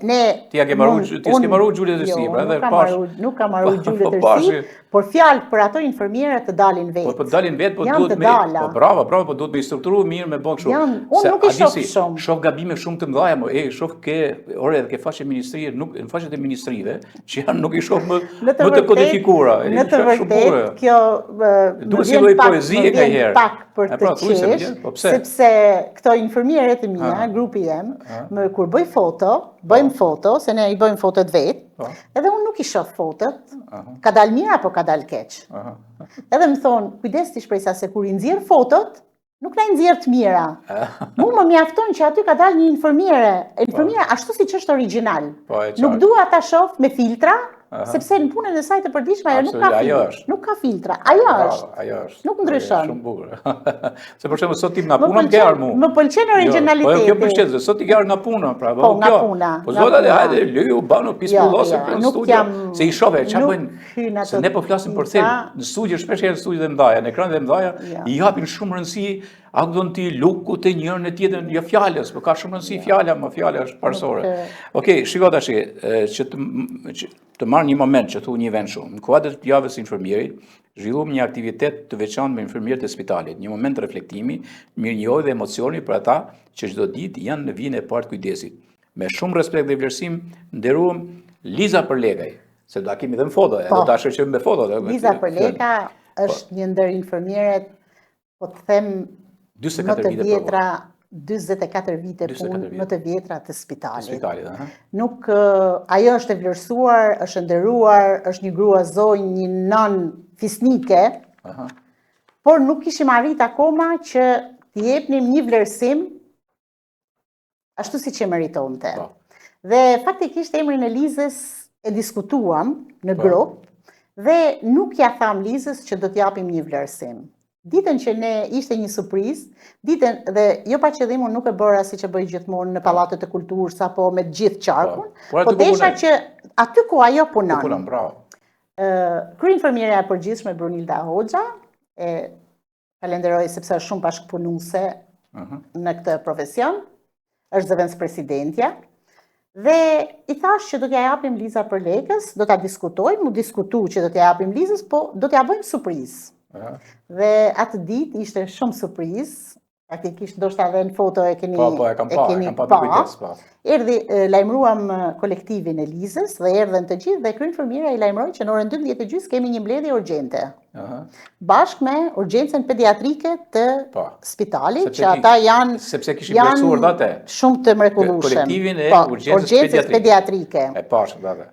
ne... Ti s'ke marrë gjuhë të si, pra dhe pash... Nuk ka marrë gjuhë të si, por fjalë për ato informierë të dalin vetë. Po dalin vetë, po duhet me... Po bravo, po duhet me i strukturu mirë me bënë kështu. Unë nuk i shoh shumë. Shoh gabime shumë të mëdha, shoh ke faqe ministrie, në faqet e ministrive, që janë nuk i shoh më të kodifikura. Në të vërtet, kjo duhet si lloj poezie nga herë. Pak për të qesh, sepse këto informierët e mia, grupi jem, kur bëjmë foto, se ne i bëjmë fotot vetë, edhe unë nuk i shoh fotot, ka dalë mirë apo ka dalë keq. Edhe më thonë, kujdes ti shpresa se kur i nxjerr fotot, nuk na i nxjerr të mira. Mu më mjafton që aty ka dalë një informiere ashtu siç është origjinal. Nuk dua ta shoh me filtra, sepse në punën e saj të përditshme ajo nuk ka filtra. Ajo është. Nuk ndryshon. Shumë bukur. Se për shembull sot tim nga puna më ke ardhur mua. Më pëlqen origjinaliteti. Po kjo pëlqen, se sot i ke ardhur nga puna, pra. Po nga puna. Po zota hajde leju bano pispullose për studio. Se i shohë çfarë bëjnë. Se ne po flasim për thellë. Në studio shpesh herë në studio të mëdha, në ekranet e mëdha i japin shumë rëndësi. A do të luku të njërën e tjetën, jo fjalës, por ka shumë rëndësi fjala, më fjala është parsore. Okej, shiko tash që të marr një moment që thu një vend shumë. Në kuadër të javës informierit, zhvilluam një aktivitet të veçantë me informierët e spitalit, një moment reflektimi, mirënjohje dhe emocioni për ata që çdo ditë janë në vijën e parë kujdesit. Me shumë respekt dhe vlerësim, nderuam Liza Përlekaj, se do ta kemi edhe në foto, do ta shoqërojmë me foto. Liza Përleka është një ndër informierët po të them 24 vite punë më të vjetra të spitalit. Spitalit, Nuk, ajo është e vlerësuar, është nderuar, është një grua zonjë, një nën fisnike, por nuk kishim arrit akoma që t'i jepnim një vlerësim ashtu si që meritonte. Dhe faktikisht emrin e Lizës e diskutuam në grup dhe nuk ja tham Lizës që do t'japim një vlerësim. Ditën që ne ishte një surprizë, ditën dhe jo pa qëllim unë nuk e bëra si që bëj gjithmonë në pallatet e kulturës apo me gjithë qarkun, po desha që aty ku ajo punon. Krye-infermierja e përgjithshme Brunilda Hoxha, e falenderoj sepse është shumë bashkëpunuese në këtë profesion, është zëvendës presidentja, dhe i thash që do t'ja japim Liza për lekës, do t'a diskutojmë, mu diskutu që do t'ja japim Lizës, po do t'ja bëjmë surprizë. Dhe atë ditë ishte shumë surprizë, faktikisht ndoshta edhe në foto e keni pa. Erdhi, lajmëruam kolektivin e Lizës dhe erdhen të gjithë dhe krye-infermiera i lajmëroi që në orën 12:30 kemi një mbledhje urgjente. Bashkë me urgjencën pediatrike të spitalit, që ata janë shumë të mrekullueshëm. Kolektivin e urgjencës pediatrike.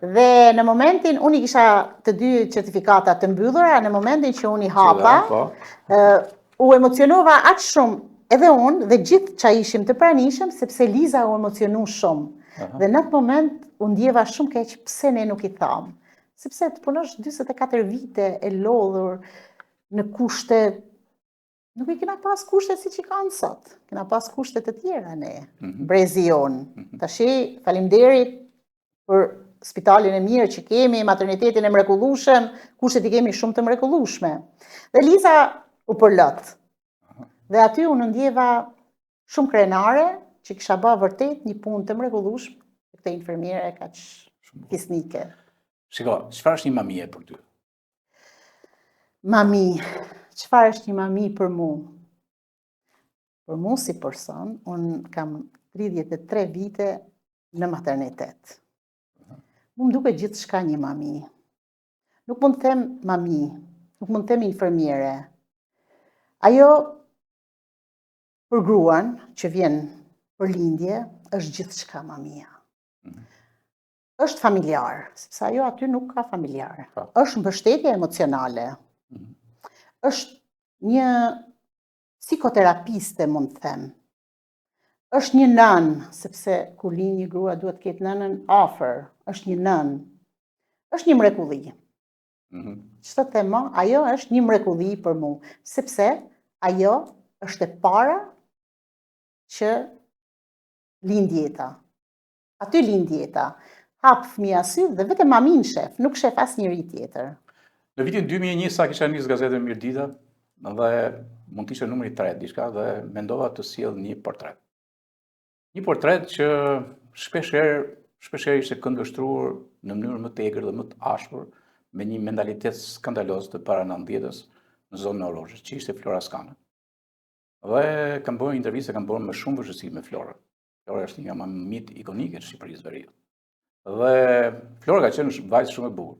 Dhe në momentin, unë i kisha të dy certifikatat të mbyllura, në momentin që unë i hapa, u emocionova aq shumë edhe unë dhe gjithë që ishim të pranishëm, sepse Liza u emocionu shumë. Dhe në atë moment, unë ndjeva shumë keq pse ne nuk i thamë. Sepse të punosh 24 vite e lodhur në kushte, nuk i kena pas kushte si që kanë sot. Kena pas kushte të tjera ne, brezi jonë. Tashi, faleminderit për spitalin e mirë që kemi, maternitetin e mrekullueshëm, kushtet i kemi shumë të mrekullueshme. Dhe Liza u përlot. Dhe aty unë ndjeva shumë krenare që kisha bërë vërtet një punë të mrekullueshme për këtë infermiere kaq fisnike. Shiko, çfarë është një mami për ty? Mami, çfarë është një mami për mu? Për mu si person, unë kam 33 vite në maternitet. Mu më duket gjithçka një mami. Nuk mund të them mami, nuk mund të them infermiere. Ajo për gruan që vjen për lindje, është gjithçka mamia. Është familjar, sepse ajo aty nuk ka familjar. Është mbështetje emocionale. Është një psikoterapiste, mund të them. Është një nën, sepse kur lind një grua duhet të ketë nënën afër. Është një nën. Është një mrekulli. Çfarë them më? Ajo është një mrekulli për mua, sepse ajo është e para që lind jeta. Aty lind jeta. Hap fëmia sy dhe vetëm mamin shef, nuk shef asnjëri tjetër. Në vitin 2001 sa kisha nisë gazetën Mirdita dhe mund të ishte numri 3 diçka dhe mendova të sjell një portret. Një portret që shpeshherë ishte këndvështruar në mënyrë më të egër dhe më të ashpër me një mentalitet skandaloz të para 90-s në zonën e Orozhës, që ishte Flora Skana. Dhe kam bërë interviste, kam bërë me shumë vështirësi me Flora. Flora është një nga mamit ikonike të Shqipërisë Veriut. Dhe Flora ka qenë vajzë shumë e bukur.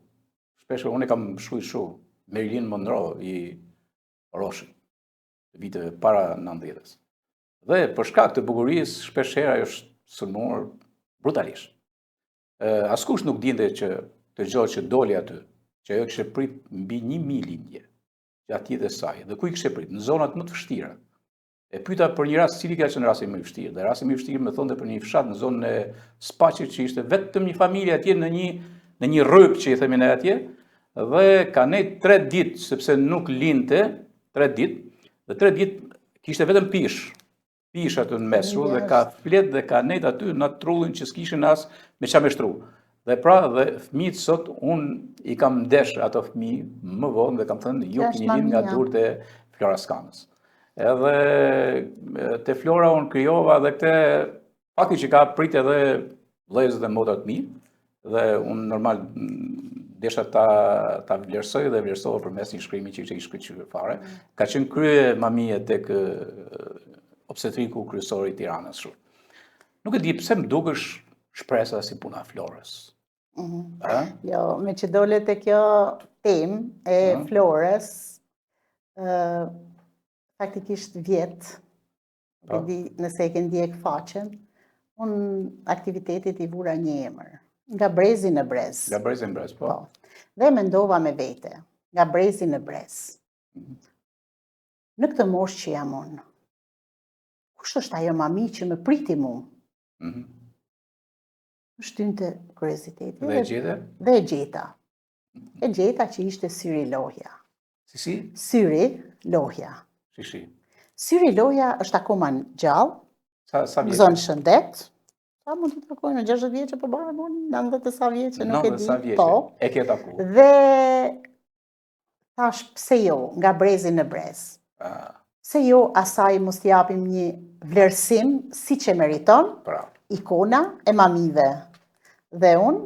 Shpesh unë kam shkruajtur shumë Marilyn Monroe i Oroshit, viteve para 90-s. Dhe për shkak të bukurisë, shpeshherë ajo është sulmuar brutalisht. Askush nuk dinte që të gjohë që doli aty, që ajo kishte prit mbi 1000 lindje gjatë jetës saj. Dhe ku i kishte prit? Në zonat më të vështira. E pyeta për një rast, cili ka qenë rasti më i vështirë? Dhe rasti më i vështirë më thonte për një fshat në zonën e Spaqit, që ishte vetëm një familje atje në një rryp që i themin ne atje, dhe ka nejt 3 ditë sepse nuk linte, 3 ditë, dhe 3 ditë kishte vetëm pish aty në mesru dhe ka flet dhe ka nejt aty në trullin që s'kishin as me qa me shtru. Dhe pra, dhe fëmijët sot, unë i kam ndesh ato fëmijë më vonë dhe kam thënë ju keni lind nga durët e Flora Skanës. Edhe te Flora unë krijova dhe këte fakti që ka prit edhe vëllezërit dhe motrat mi, dhe unë normal desha ta vlerësoj dhe vlerësova përmes një shkrimi që ishte i shkëlqyer fare. Ka qenë krye mamie tek obstetriku kryesor i Tiranës. Nuk e di pse më dukesh shpresa si puna Florës. Jo, me që dole të kjo temë e Florës, faktikisht vjetë, nëse e ke ndjek faqen, unë aktivitetit i vura një emër, nga brezi në brez. Nga brezi në brez, po. Dhe mendova me vete, nga brezi në brez. Në këtë moshë që jam unë, kush është ajo mami që më priti mu? Më shtynte kurioziteti. Dhe e gjete? Dhe e gjeta. E gjeta që ishte Syri Lohja. Si? Syri Lohja. Si? Syri Lohja është akoma në gjallë, në zonë Shëndet. Sa mund të takoj në 60 vjeqe për barë mund, 90 sa vjeqe, nuk e di. 90 sa vjeqe, e ke taku. Dhe thash pse jo, nga brezi në brez. Se jo asaj mos t'japim një vlerësim si që meriton, ikona e mamive. Dhe unë,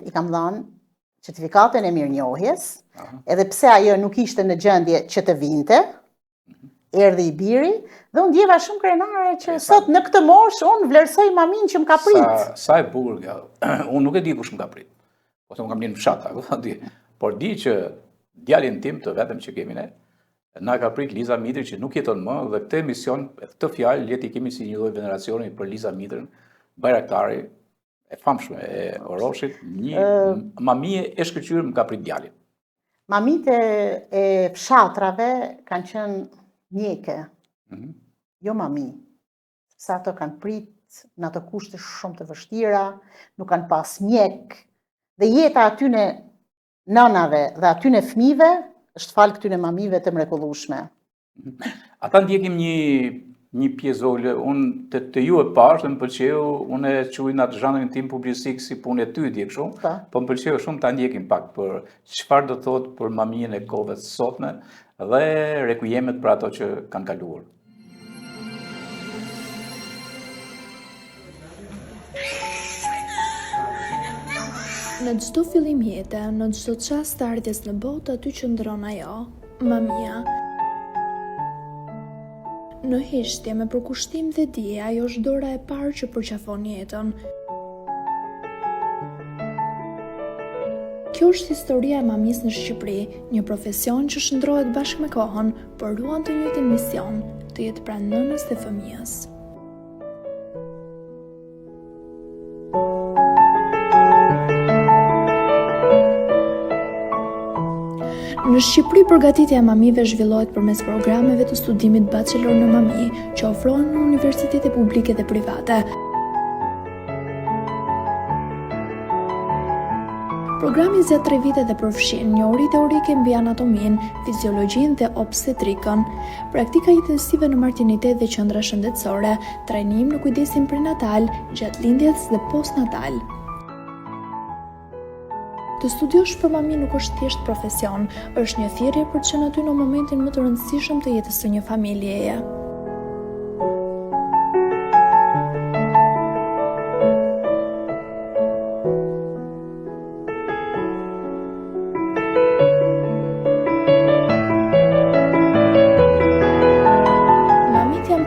i kam dhanë certifikatën e mirënjohjes, edhe pse ajo nuk ishte në gjendje që të vinte, erdhi i biri, dhe unë djeva shumë krenare që sot në këtë moshë unë vlerësoj mamin që më ka prit. Sa e bukur nga, unë nuk e di kush më ka prit, po të më kam një në fshata, por di që djalin tim të vetëm që kemi ne, na ka prit Liza Mitri që nuk jeton më, dhe këtë emision, këtë fjalë, leti kemi si një lloj veneracioni për Liza Mitrin, bajraktari, e famshme e Oroshit, një mamie e shkëlqyer më ka prit djalin. Mamite e fshatrave kanë qenë mjeke, jo mami, se ato kanë prit në ato kushte shumë të vështira, nuk kanë pas mjek, dhe jeta atyne nënave dhe atyne fëmijëve është falë këtyne mamive të mrekullueshme. Ata ndjekim një pjesole, unë të ju e pashtë, më pëlqeu, unë e quj në atë zhanërin tim publicistik si punë e ty djek shumë, po më pëlqeu shumë ta ndjekim pak për çfarë do thotë për mamien e kohëve të sotme dhe rekujemet për ato që kanë kaluar. Në çdo fillim jete, në çdo çast të ardhes në botë, aty qëndron ajo, mamia. Në hishtje me përkushtim dhe dije, ajo është dora e parë që përqafon jetën. Kjo është historia e mamis në Shqipëri, një profesion që shndrohet bashkë me kohën, por ruan të njëjtin mision, të jetë pranë nënës dhe fëmijës. Në Shqipëri, përgatitja e mamive zhvillohet përmes programeve të studimit bachelor në mami, që ofrohen në universitete publike dhe private. Programi zgjat 3 vite dhe përfshin njohuri teorike mbi anatomin, fiziologjinë dhe obstetrikën, praktika intensive në martinitet dhe qendra shëndetësore, trajnim në kujdesin prenatal, gjatë lindjes dhe postnatal. Të studiosh për mami nuk është thjesht profesion, është një thirrje për të qenë aty në momentin më të rëndësishëm të jetës së një familjeje.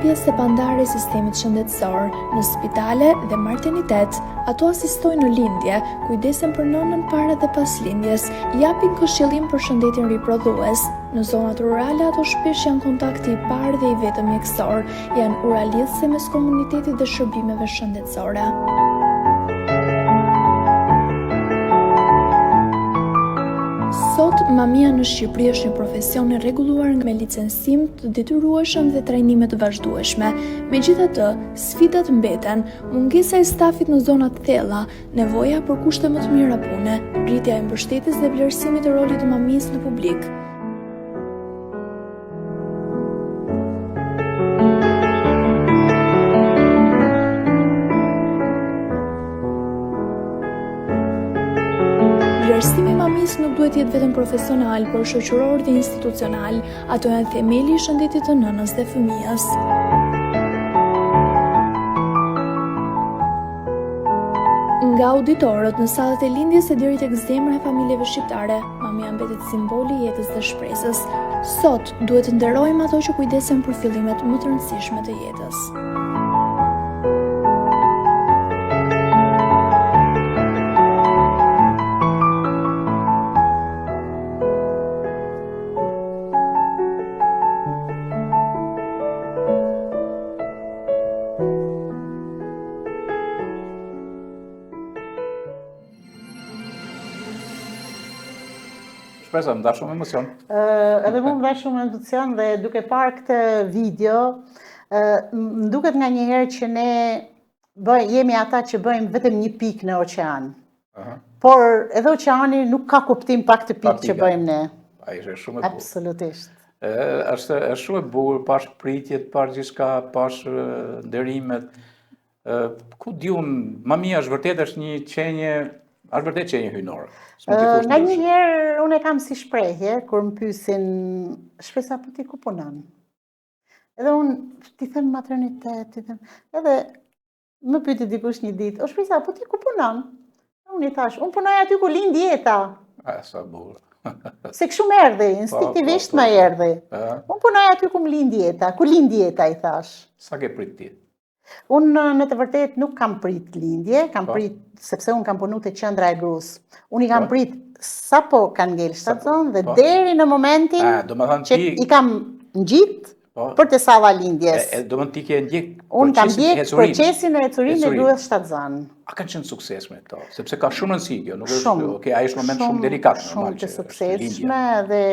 Pjesë e pandare e sistemit shëndetësor, në spitale dhe martinitet, ato asistojnë në lindje, kujdesen për nënën para dhe pas lindjes, japin këshillim për shëndetin riprodhues. Në zonat rurale ato shpesh janë kontakti i parë dhe i vetëm mjekësor, janë ura lidhëse mes komunitetit dhe shërbimeve shëndetësore. Sot, mamia në Shqipëri është një profesion i rregulluar me licencim të detyrueshëm dhe trajnime të vazhdueshme. Megjithatë, sfidat mbeten, mungesa e stafit në zona të thella, nevoja për kushte më të mira pune, rritja e mbështetjes dhe vlerësimit të rolit të mamisë në publik. Vlerësimi i mamisë nuk duhet jetë vetëm profesional, por shoqëror dhe institucional. Ato janë themeli i shëndetit të nënës dhe fëmijës. Nga auditorët në sallat e lindjes e deri tek zemra e familjeve shqiptare, mamia mbetet simboli i jetës dhe shpresës. Sot duhet të nderojmë ato që kujdesen për fillimet më të rëndësishme të jetës. Shpresa, më dha shumë emocion. Edhe mu më dha shumë emocion dhe duke parë këtë video, më duket nga njëherë që ne jemi ata që bëjmë vetëm një pikë në oqean. Por edhe oqeani nuk ka kuptim pa këtë pikë që bëjmë ne. A ishe shumë e bukur. Absolutisht. Është shumë e bukur, pash pritjet, pash gjithçka, pash nderimet. Ku di unë, mamia është vërtet është një qenje, është vërtet qenje hyjnore. Nga njëherë unë e kam si shprehje, kur më pyesin, shpresa po ti ku punon? Edhe unë ti them maternitet, edhe më pyeti dikush një ditë, o shpresa po ti ku punon? Unë i thash, unë punoj aty ku lind jeta. Sa bukur. Se kështu më erdhi, instinktivisht më erdhi. Unë punoj aty ku lind jeta, i thash. Sa ke prit ti? Unë në të vërtet nuk kam prit lindje, kam prit, sepse unë kam punu të qendra e grus. Unë i kam prit sa po kanë ngel shtatzon dhe deri në momentin që i kam ngjit për të salla lindjes. Do më ti ke ndjek unë kam ndjek procesin e ecurimit e gruas shtatzon. A kanë qenë suksesshme këto? Sepse ka shumë rëndësi kjo, nuk është, ai është moment shumë delikat, normal. Shumë të suksesshme dhe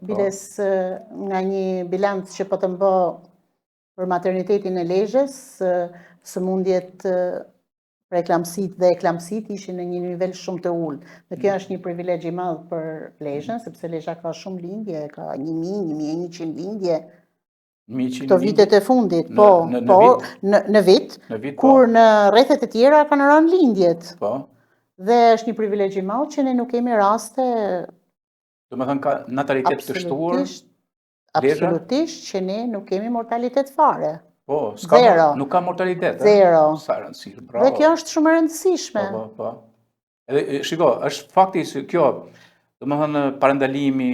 biles nga një bilanc që po të mbë për maternitetin e Lezhës, sëmundjet preeklamsit dhe eklamsit ishin në një nivel shumë të ulët. Dhe kjo është një privilegj i madh për Lezhën, sepse Lezhë ka shumë lindje, ka 1000-1100 lindje. Këto vitet e fundit, në vit, kur në rrethet e tjera kanë rënë lindjet. Dhe është një privilegj i madh që ne nuk kemi raste. Do të thënë ka natalitet të shtuar. Absolutisht që ne nuk kemi mortalitet fare. Zero. Nuk ka mortalitet. Zero. Sa rëndësishme, bravo. Dhe kjo është shumë e rëndësishme. Edhe shiko, është fakti se kjo, do të thënë parandalimi,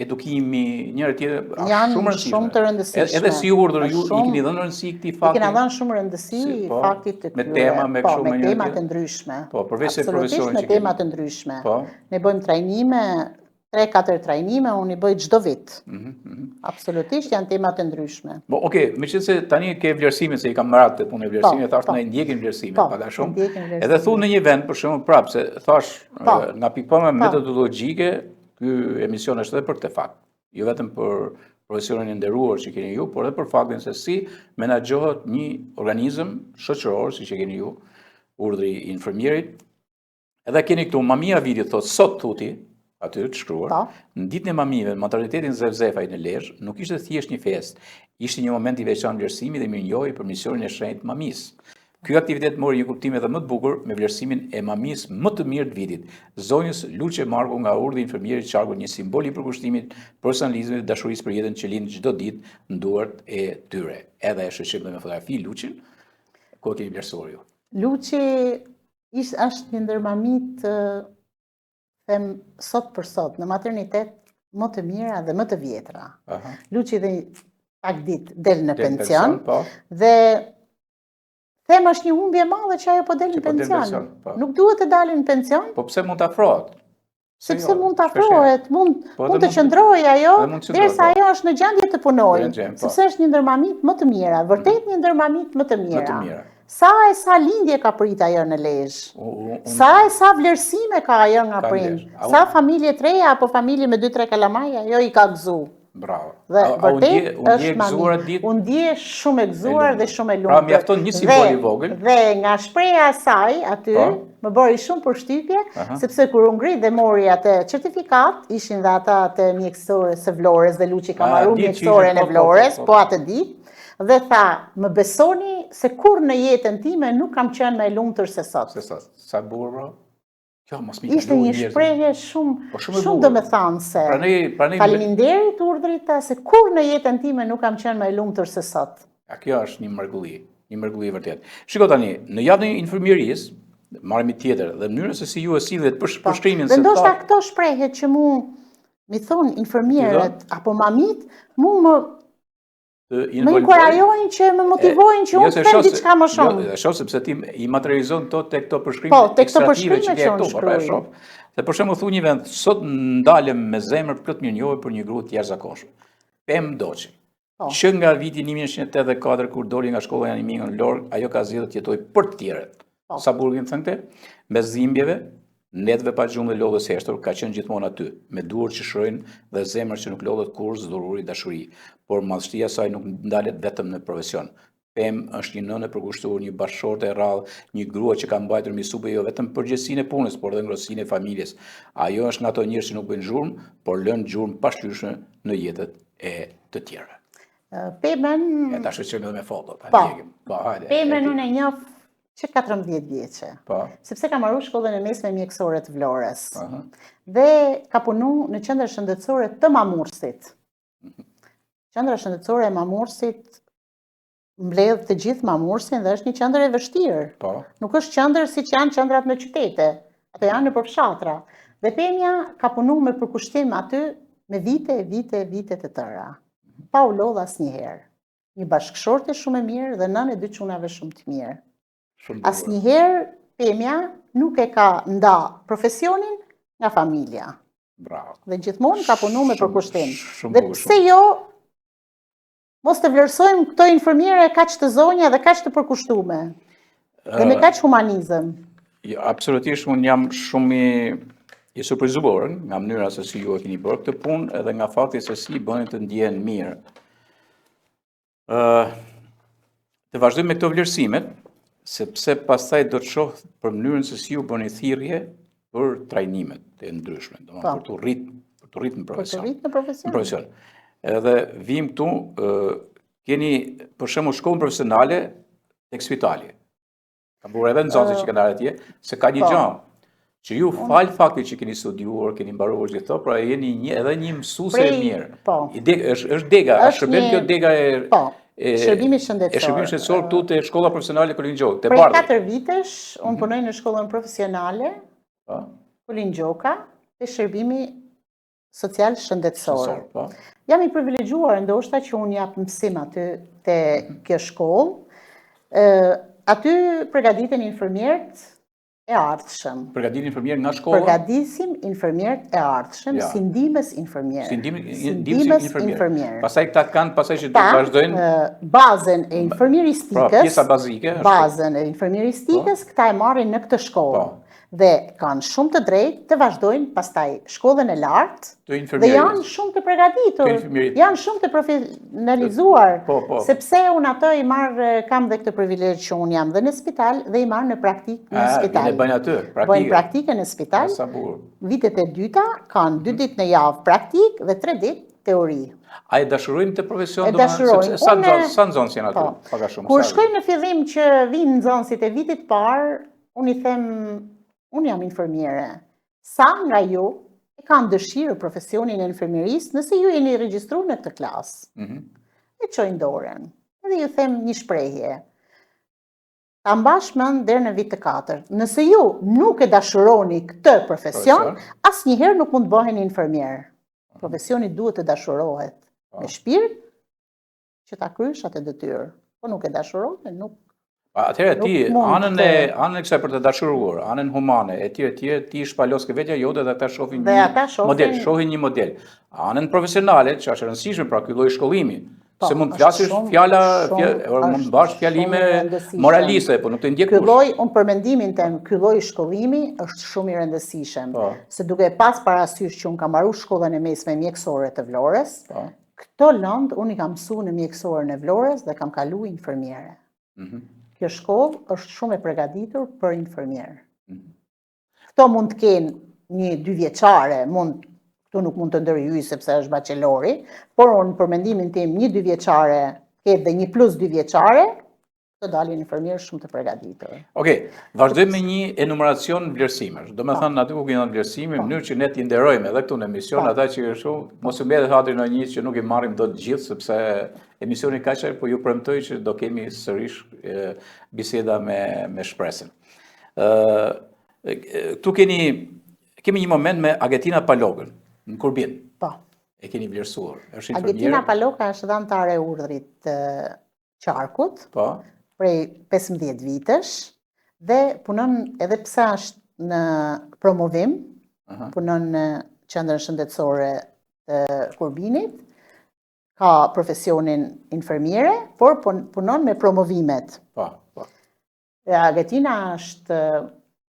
edukimi, njëra tjetër, janë shumë të rëndësishme. Edhe si urdhër ju i keni dhënë rëndësi këtij fakti. I kena dhënë shumë rëndësi faktit të me tema, me kështu me tema të ndryshme. Përveç se profesionin me tema të ndryshme. Ne bëjmë trajnime, 3-4 trajnime, unë i bëj çdo vit. Absolutisht janë tema të ndryshme. Okej, meqense tani ke vlerësimin se i kam marrë të punë vlerësimin, thash ne ndjekim vlerësimin paga shumë. Edhe thu në një vend për shembull prapë se thash nga pikpamja metodologjike, ky emision është edhe për këtë fakt. Jo vetëm për profesionin e nderuar që keni ju, por edhe për faktin se si menaxhohet një organizëm shoqëror siç e keni ju, urdhri i infermierit. Edhe keni këtu mamia video thotë sot thuti aty të shkruar, në ditën e mamive, në maternitetin Zevzefaj në Lezhë, nuk ishte thjesht një fest, ishte një moment i veçantë vlerësimi dhe mirënjohje për misionin e shenjtë të mamisë. Ky aktivitet mori një kuptim edhe më të bukur me vlerësimin e mamisë më të mirë të vitit. Zonjës Luqe Marku nga urdhri i infermierit qarku një simbol i përkushtimit, personalizmit dhe dashurisë për jetën që lind çdo ditë në duart e tyre. Edhe e shoqërim me fotografi Luqin, ku keni vlerësuar ju. Luqi është një ndër mamitë them sot për sot, në maternitet më të mira dhe më të vjetra. Luqi dhe pak ditë del në pension, dhe them është një humbje madhe që ajo po del në pension. Nuk duhet të dalin në pension. Po pse mund të afrohet? Sepse mund të afrohet, mund të qëndrojë ajo, derisa ajo është në gjendje të punojë. Sepse është një ndër mamitë më të mira, vërtet një ndër mamitë më të mira. Sa e sa lindje ka prit ajo në Lezhë, sa e sa vlerësime ka ajo nga prind, sa familje të reja apo familje me 2-3 kalamaj ajo i ka gëzu. Bravo. Dhe vërtet është mami. Unë ndje shumë e gëzuar dhe shumë e lumtur. Pra mjafton një simbol i vogël. Dhe nga shpreha e saj aty më bëri shumë përshtypje, sepse kur u ngrit dhe mori atë certifikat, ishin dhe ata të mjekësores së Vlorës dhe Luqi ka marrë mjekësoren e Vlorës, po atë ditë. Dhe tha, më besoni se kur në jetën time nuk kam qenë më e lumtur se sot. Sa bukur, ishte një shprehje shumë domethënëse. Faleminderit urdhrit se kur në jetën time nuk kam qenë më e lumtur se sot. Kjo është një mrekulli vërtet. Shiko tani, në javën e infermierisë, marrëmi tjetër dhe mënyrën se si ju e sillet për shkrimin se dhe ndoshta këto shprehje që mi thon infermierët apo mamit, më inkurajojnë që më motivojnë që unë të them diçka më shumë. Jo, shoh sepse ti i materializon tek këto përshkrime ekstrative që ke këtu, po e shoh. Se për shembull thu një vend, sot ndalem me zemër për këtë mirënjohje për një grua të jashtëzakonshme. Pem Doçi. Që nga viti 1984 kur doli nga shkolla Janimi në Lorë, ajo ka zgjedhur të jetojë për të tjerët. Sa burgin thënë me dhimbjeve netëve pa gjumë dhe lodhës heshtur, ka qenë gjithmonë aty, me duar që shërojnë dhe zemër që nuk lodhët kur zdururi dashuri, por madhështia saj nuk ndalet vetëm në profesion. Pem është një nënë e përkushtuar, një bashkëshorte e rrallë, një grua që ka mbajtur mbi supë jo vetëm përgjegjësinë e punës, por edhe ngrohtësinë e familjes. Ajo është nga ato njerëz që nuk bëjnë zhurmë, por lënë zhurmë pa shlyshme në jetët e të tjerëve. Pemën... E ta shoqërojmë edhe me foto. Pemën unë e njoh që 14 vjeçe. Sepse ka marrë shkollën e mesme mjekësore të Vlorës. Dhe ka punu në qendër shëndetësore të Mamursit. Qendra shëndetësore e Mamursit mbledh të gjithë Mamursin dhe është një qendër e vështirë. Nuk është qendër siç janë qendrat në qytete. Ato janë nëpër fshatra. Dhe Pemja ka punu me përkushtim aty me vite të tëra. Pa u lodh asnjëherë. Një bashkëshorte shumë e mirë dhe nënë e dy çunave shumë të mirë. Asnjëherë Pemja nuk e ka nda profesionin nga familja. Bravo. Dhe gjithmonë ka punu me përkushtim. Dhe pse jo mos të vlerësojmë këto infermiere kaq të zonja dhe kaq të përkushtume. Dhe me kaq humanizëm. Jo, absolutisht, unë jam shumë i surprizuar nga mënyra se si ju e keni bërë këtë punë edhe nga fakti se si bëni të ndjehen mirë. Të vazhdojmë me këto vlerësimet, sepse pastaj do të shoh për mënyrën se si ju bëni thirrje për trajnimet e ndryshme, domethënë për të rritur në profesion. Edhe vim këtu, keni për shembull shkollën profesionale tek spitali. Kam bërë edhe nxënësit që kanë ardhur atje, se ka një gjë që ju fal faktit që keni studiuar, keni mbaruar gjithë këto, pra jeni edhe një mësuese e mirë. Është dega, shërben kjo dega e shërbimit shëndetësor. E shërbimit shëndetësor këtu te shkolla profesionale Kulin Gjoka, te Bardhi. Prej 4 vitesh unë punoj në shkollën profesionale Kulin Gjoka, te shërbimi social shëndetësor. Jam i privilegjuar ndoshta që unë jap mësim aty te kjo shkollë. Aty përgatiten infermierët e ardhshëm. Përgatitin infermierë nga shkolla? Përgatisim infermierët e ardhshëm, si ndihmës infermierë. Ndihmës infermierë. Pastaj këta kanë pastaj që të vazhdojnë bazën e infermieristikës. Pra, pjesa bazike. Bazën e infermieristikës këta e marrin në këtë shkollë. Dhe kanë shumë të drejtë të vazhdojnë pastaj shkollën e lartë dhe janë shumë të përgatitur, janë shumë të profesionalizuar, sepse unë ato i marrë, kam dhe këtë privilegj që unë jam dhe në spital dhe i marrë në praktikë në spital. Bëjnë aty, Bëjnë praktikë në spital, vitet e dyta kanë 2 ditë në javë praktikë dhe 3 ditë teori. A e dashurojnë të profesion? E dashurojnë. Sa nxënës janë aty? Kur shkojnë në fillim që vinë nxënësit e vitit parë, unë i them unë jam infermiere. Sa nga ju e kanë dëshirë profesionin e infermierisë nëse ju jeni regjistruar në këtë klasë? E çojnë dorën. Edhe ju them një shprehje. Ta mbash mend deri në vit të 4. Nëse ju nuk e dashuroni këtë profesion, asnjëherë nuk mund të bëheni infermier. Profesioni duhet të dashurohet me shpirt që ta kryesh atë detyrë. Po nuk e dashuron, nuk. Atëherë ti, anën e kësaj për të dashuruar, anën humane, e tjerë, ti shpalos ke vetja jote dhe ata shohin një model. Anën profesionale, që është e rëndësishme, pra ky lloj shkollimi, se mund të flasësh mund të bash fjalime moraliste, po nuk të ndjek kush. Ky lloj, unë për mendimin tim, ky lloj shkollimi është shumë i rëndësishëm, se duke pas parasysh që unë kam mbaruar shkollën e mesme mjekësore të Vlorës, këto lëndë unë i kam mësuar në mjekësorën e Vlorës dhe kam kaluar infermiere. Kjo shkollë është shumë e përgatitur për infermierë. Këto mund të kenë një 2 vjeçare, këtu nuk mund të ndërhyjë sepse është bachelori, por unë për mendimin tim një 2 vjeçare, ketë dhe një plus 2 vjeçare, të dalin infermierë shumë të përgatitur. Okej, vazhdojmë me një enumeracion vlerësimesh. Do me thënë aty ku kemi vlerësime, në mënyrë që ne t'i nderojmë edhe këtu në emision, ata që mos u mbledh hatri në një që nuk i marrim dot gjithë, sepse emisioni ka qenë, po ju premtoj që do kemi sërish biseda me shpresën. Këtu kemi një moment me Agetina Palogën, në Kurbin. Po. E keni vlerësuar. Agetina Paloga është dhënëtare e urdhrit të Qarkut. Po. Prej 15 vitesh dhe punon edhe pse është në promovim, punon në qendrën shëndetësore të Kurbinit, ka profesionin infermiere, por punon me promovimet. Po. Agetina është,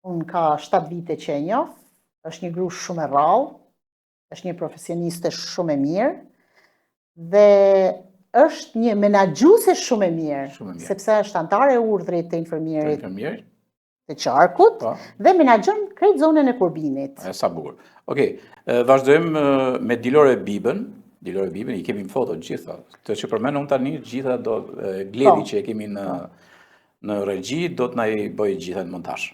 unë ka 7 vite që e njoh, është një gruash shumë e rrallë, është një profesioniste shumë e mirë, dhe është një menaxhuese shumë e mirë, sepse është antare e urdhrit të infermierit të qarkut dhe menaxhon krejt zonën e Kurbinit. Sa bukur. Okej, vazhdojmë me Dilore Bibën. Dilore Bibën, i kemi në foto gjitha. Të që përmenë unë tani gjitha do Gledi që e kemi në regji, do të na i bëj gjitha në montazh.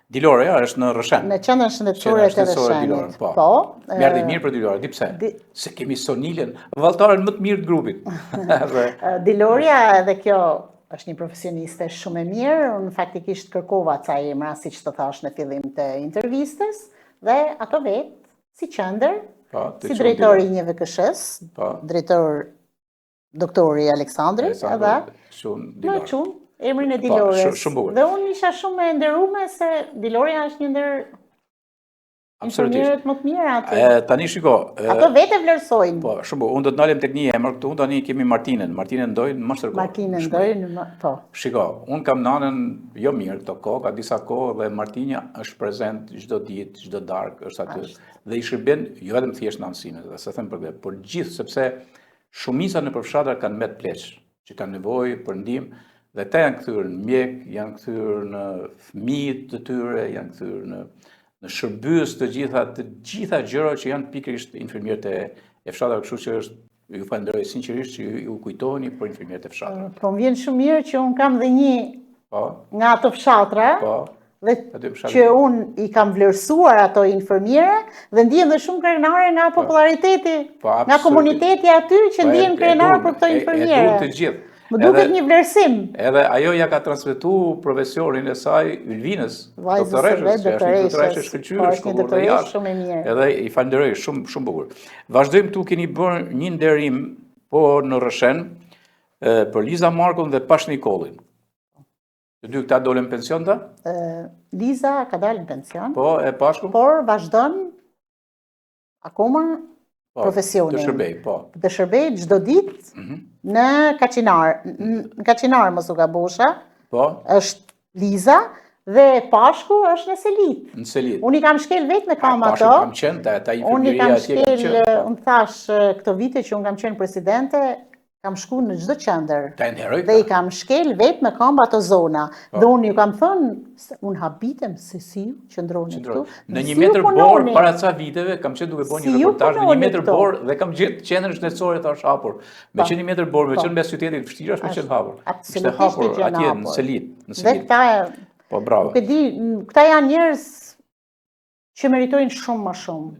Dilore është në Rëshen. Në qendrën shëndetësore të Rëshenit. Po. Më erdhi mirë për Dilore, di pse? Se kemi Sonilën, valltaren më të mirë të grupit. Diloria edhe kjo është një profesioniste shumë e mirë, unë faktikisht kërkova ca emra, siç të thash në fillim të intervistës, dhe ato vetë si qendër, si drejtori i një VKS, drejtor doktori Aleksandri, edhe në qunë emrin e Dilores. Dhe unë isha shumë e nderuar se Diloria është një ndër infermierët më të mirë aty. Tani shiko. Ato vetë vlerësojnë. Po, shumë. Unë do të ndalim tek një emër këtu, tani kemi Martinën. Martinën ndojnë më shërkohë. Martinën ndojnë, po. Shiko, unë kam nanën jo mirë këto kohë, ka disa kohë dhe Martinja është prezent çdo ditë, çdo darkë është aty. Dhe i shërben jo vetëm thjesht nanësime, dhe se them për këtë, por gjithë sepse shumica në përfshatra kanë me të pleq, që kanë nevojë për ndihmë, dhe ta janë kthyer në mjek, janë kthyer në fëmijët të tyre, janë kthyer në shërbys të gjitha gjërat që janë pikërisht infermierët e fshatrave, kështu që ju falenderoj sinqerisht që ju kujtoheni për infermierët e fshatrave. Po më vjen shumë mirë që unë kam dhe një nga ato fshatra, dhe që unë i kam vlerësuar ato infermiere dhe ndihem dhe shumë krenare nga populariteti, nga komuniteti aty që ndihem krenare për këto infermiere. Më duket një vlerësim. Edhe ajo ja ka transmetuar profesionin e saj Ylvinës, doktoreshës, që është një doktoreshe shkëlqyer, shkollor dhe jashtë. Edhe i falenderoj shumë bukur. Vazhdojmë këtu, keni bërë një nderim po në Rëshen për Liza Markun dhe Pash Nikollin. Të dy këta dolën pension ta? Liza ka dalë në pension. Po, e Pashku? Por vazhdon akoma profesionin. Të shërbej, po. Të shërbej çdo ditë në Kaçinar. Në Kaçinar mos u gabosha. Po. Është Liza dhe Pashku është në Selit. Në Selit. Unë i kam shkel vetë në kam ato. Pashku kam qenë, ta infermieria atje kam qenë. Unë thash këto vite që unë kam qenë presidente, kam shku në çdo qendër. Dhe i kam shkel vetë në kam ato zona. Dhe unë ju kam thënë, unë habitem se si ju qëndroni këtu. Në 1 metër borë, para ca viteve, kam qenë duke bërë një reportazh në 1 metër borë dhe kam gjetë qendrën shëndetësore të është hapur. Me qenë 1 metër borë, me qenë mes qytetit vështirë, është me qenë hapur. Ishte hapur atje në Selit. Dhe këta, po bravo. Këta janë njerëz që meritojnë shumë më shumë.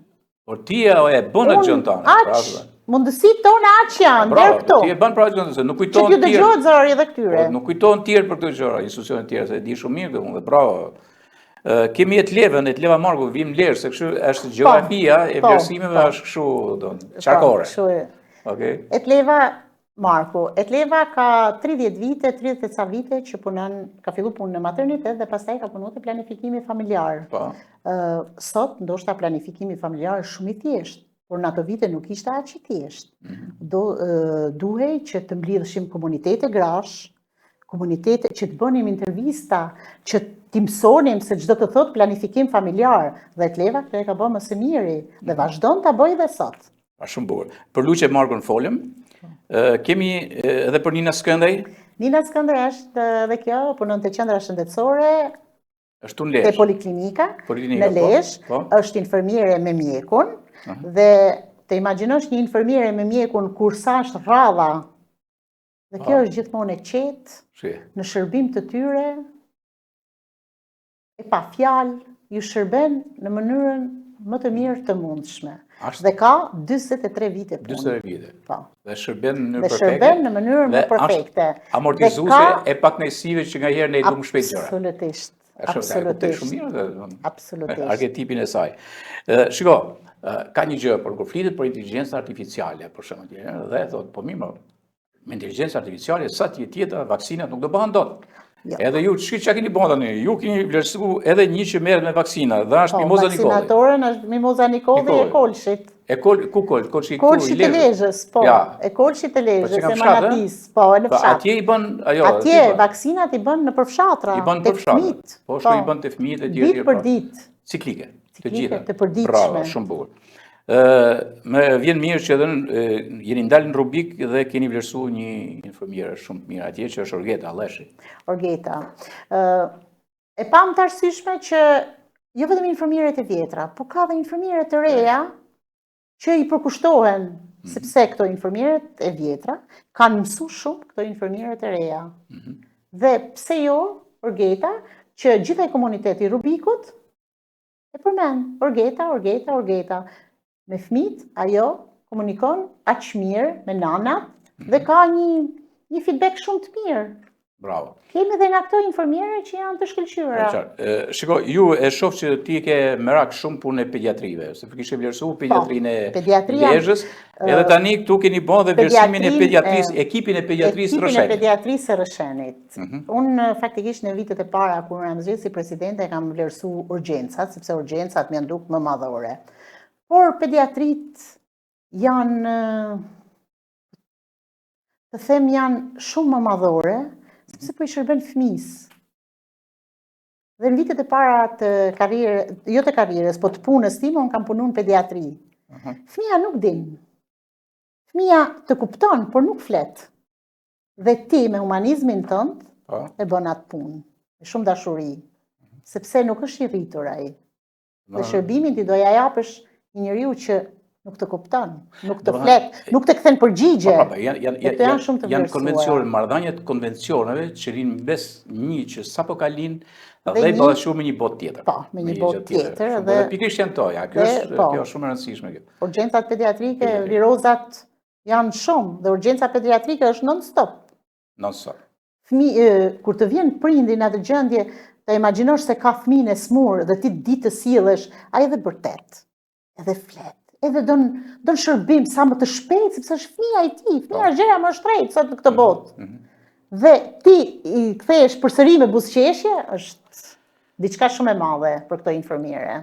Por ti e bën atë gjën tonë. Mundësit tonë aqë janë, dherë këto. Ti e banë pra që nuk kujtohen tjerë. Që t'ju dëgjohet zërë edhe këtyre. Nuk kujtohen tjerë për këto gjëra, institucionet tjerë, se di shumë mirë këtë, dhe bravo. Kemi Etlevën, Etleva Marku, vim lërë, se kështu është geografia e vlerësimeve është kështu qarkore. Etleva Marku, Etleva ka 30 vite, 30 ca vite që punon, ka fillu punë në maternitet dhe pastaj ka punu të planifikimi familjar. Sot, ndoshta planifikimi familjar është shumë i thjeshtë. Por në ato vite nuk ishte aq i thjeshtë. Duhej që të mblidheshim komunitete grash, komunitete që të bënim intervista, që të mësonim se çdo të thot planifikim familjar, dhe Etleva këtë e ka bërë më së miri dhe vazhdon ta bëjë edhe sot. Shumë bukur. Për Luqe Markun folëm. Kemi edhe për Nina Skëndej. Nina Skëndej është edhe kjo, punon te qendra shëndetësore, te poliklinika në Lezhë, është infermiere me mjekun. Dhe të imagjinosh një infermiere me mjekun kur sa është rradha, dhe kjo është gjithmonë e qetë, në shërbim të tyre, e pa fjalë, ju shërben në mënyrën më të mirë të mundshme. Dhe ka 23 vite punë. 23 vite. Dhe shërben në mënyrën më perfekte. Amortizuese e pakënaqësive që nga herë ne i duam shpejt gjëra. Absolutisht. Absolutisht. Arketipin e saj. Shiko, ka një gjë, por kur flitet për inteligjencën artificiale, për shembull, dhe thotë, po mirë, me inteligjencën artificiale sa tjetër vaksinat nuk do bëhen dot. Edhe ju çka keni bën tani? Ju keni vlerësuar edhe një që merret me vaksina, dhe është Mimoza Nikoli. Vaksinatoren është Mimoza Nikoli e Kolshit. E Kolçi Kolçi të Lezhës, po. E Kolçi të Lezhës, e Manatis, po, në fshat. Atje i bën, ajo. Atje, vaksinat i bën në përfshatra, të fëmijët. Po, shko i bën të fëmijët e tjerë. Ditë për ditë. Ciklike, të gjitha. Të përditshme. Bravo, shumë bukur. Më vjen mirë që edhe jeni ndalë në rubik dhe keni vlerësuar një infirmierë shumë mirë atje, që është Orgeta Alleshi. Orgeta. E pam të arsyeshme që jo vetëm infirmierët e vjetra, po ka dhe infirmierët të reja që i përkushtohen, sepse këto infirmierët e vjetra kanë mësu shumë këto infirmierët e reja. Dhe pse jo, Orgeta, që gjithaj komuniteti Rubikut e përmend, Orgeta. Me fëmijët, ajo komunikon aq mirë me nanat dhe ka një feedback shumë të mirë. Bravo. Kemi edhe nga këto infirmierë që janë të shkëlqyera. Shiko, ju e shoh që ti ke merak shumë punën e pediatrive, se kishe vlerësuar pediatrinë e Lezhës, edhe tani këtu keni bën dhe vlerësimin e pediatrisë, ekipin e pediatrisë Rrëshenit. Ekipin e pediatrisë Rrëshenit. Unë faktikisht në vitet e para kur jam zgjedhur si presidente kam vlerësuar urgjencat, sepse urgjencat më nduk më madhore. Por pediatrit janë, të them janë shumë më madhore, sepse po i shërben fëmijës. Dhe në vitet e para të karrierës, jo të karrierës, po të punës time, unë kam punuar në pediatri. Fëmija nuk din. Fëmija të kupton, por nuk flet. Dhe ti me humanizmin tënd e bën atë punë, me shumë dashuri, sepse nuk është i rritur ai. Dhe shërbimin ti doja japësh një njeriu që nuk të kupton, nuk të flet, nuk të kthen përgjigje. Janë konvencione, marrëdhëniet konvencioneve që rinë mes një që sapo ka lind dhe i ballashur me një botë tjetër. Po, me një botë tjetër. Dhe pikërisht janë to, kjo është shumë e rëndësishme kjo. Urgjencat pediatrike, virozat janë shumë dhe urgjenca pediatrike është non-stop. Non-stop. Kur të vjen prindi në atë gjendje, të imagjinosh se ka fëmijën e smur dhe ti ditë të sillesh, ai edhe bërtet, edhe flet. Edhe don shërbim sa më të shpejt, sepse është fëmia e tij, fëmia është gjëja më e shtrenjtë sot në këtë botë. Dhe ti i kthehesh përsëri me buzëqeshje, është diçka shumë e madhe për këtë infirmiere.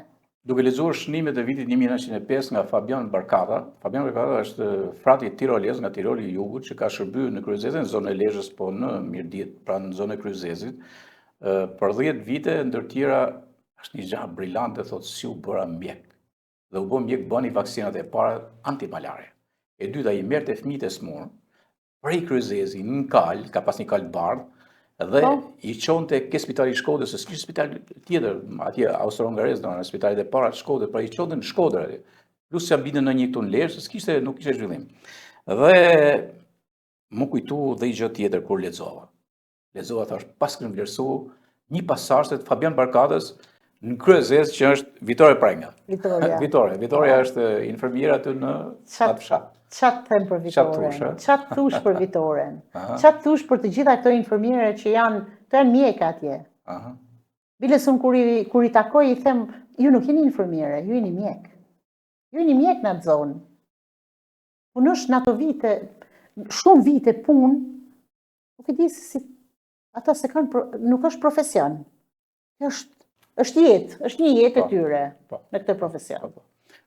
Duke lexuar shënimet e vitit 1905 nga Fabian Barkata, Fabian Barkata është frati tirolez nga Tiroli i Jugut që ka shërbyer në kryezezin në zonën e Lezhës, po në Mirdit, pra në zonën e kryezezit, për 10 vite, ndër tjera është një gjë brillante, thotë si u bëra mjek. Dhe u bë mjek bëni vaksinat e para antimalare. E dyta i merrte fëmijët e smur, prej kryezezi në kal, ka pas një kal bardh, dhe i çonte ke spitali i Shkodrës, se s'kishte spital tjetër, atje austro-hungarez, në spitalet e para të Shkodrës, pra i çonte në Shkodër atje. Plus që binte në një këtu në Lezhë, nuk kishte zhvillim. Dhe më kujtu dhe i gjë tjetër kur lexova. Lexova thash, pas kemi vlerësuar një pasazh të Fabian Barkatës në kryezez që është Vitore Prenga. Vitoria është infirmiera aty në atë fshat. Çfarë them për Vitoren? Çfarë thush për Vitoren? Çfarë thush për të gjitha këto infirmiere që janë mjek atje? Bilesum kur i takoj i them, ju nuk jeni infirmiere, ju jeni mjek. Ju jeni mjek në atë zonë. Punosh në ato vite, shumë vite punë, nuk e di si ata se kanë, nuk është profesion. Është jetë, është një jetë e tyre në këtë profesion.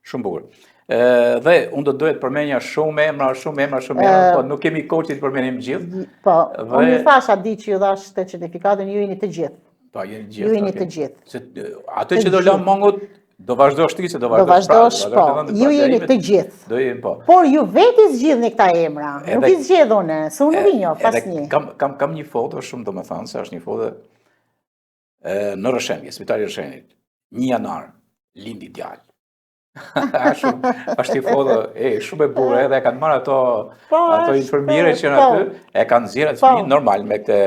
Shumë bukur. Dhe unë do doja të përmenja shumë emra, po nuk kemi kohë që të përmendim gjithë. Po, unë ju thash atë ditë që ju dhash të certifikatën, ju jeni të gjithë. Po, jeni gjithë. Ju jeni të gjithë. Atë që do lëmë mongut, do vazhdosh ti, se do vazhdosh po, ju jeni të gjithë. Por ju veti zgjidhni këta emra, nuk i zgjedh unë, se unë nuk i njoh asnjë. Kam një foto shumë domethënë se është një foto në Rrëshenje, spitali Rrëshenit. 1 janar, lindi djalë. Është një foto shumë e bukur, edhe e kanë marrë ato infirmiere që në aty, e kanë nxjerrë atë fëmijë normal me këtë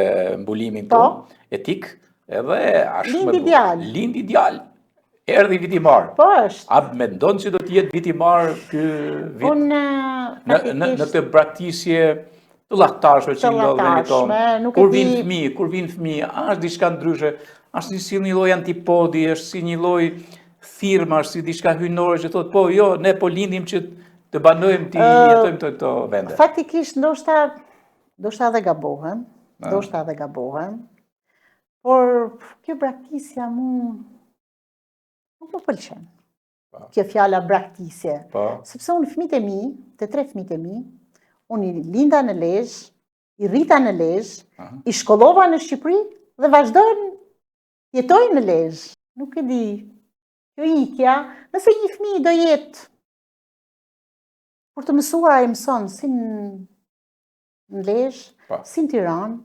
mbulimin këtu, etik, edhe është shumë e bukur. Lindi djalë. Erdhi viti i marë. Po është. A mendon që do të jetë viti i marë ky vit? Në këtë braktisje të llahtarshme që ndodhen këto. Kur vin fëmijë, është diçka ndryshe, është si një lloj antipodi, është si një lloj thirrma, është si diçka hyjnore që thotë po jo, ne po lindim që të banojmë të jetojmë këto vende. Faktikisht ndoshta edhe gabohem, por kjo braktisja nuk më pëlqen. kjo fjala braktisje. Sepse unë fëmijët e mi, të 3 fëmijët e mi, unë i linda në Lezhë, i rrita në Lezhë, i shkollova në Shqipëri dhe vazhdojnë jetojnë në Lezhë. Nuk e di, kjo ikja, nëse një fëmijë do jetë për të mësuar e mëson si në Lezhë, si në Tiranë,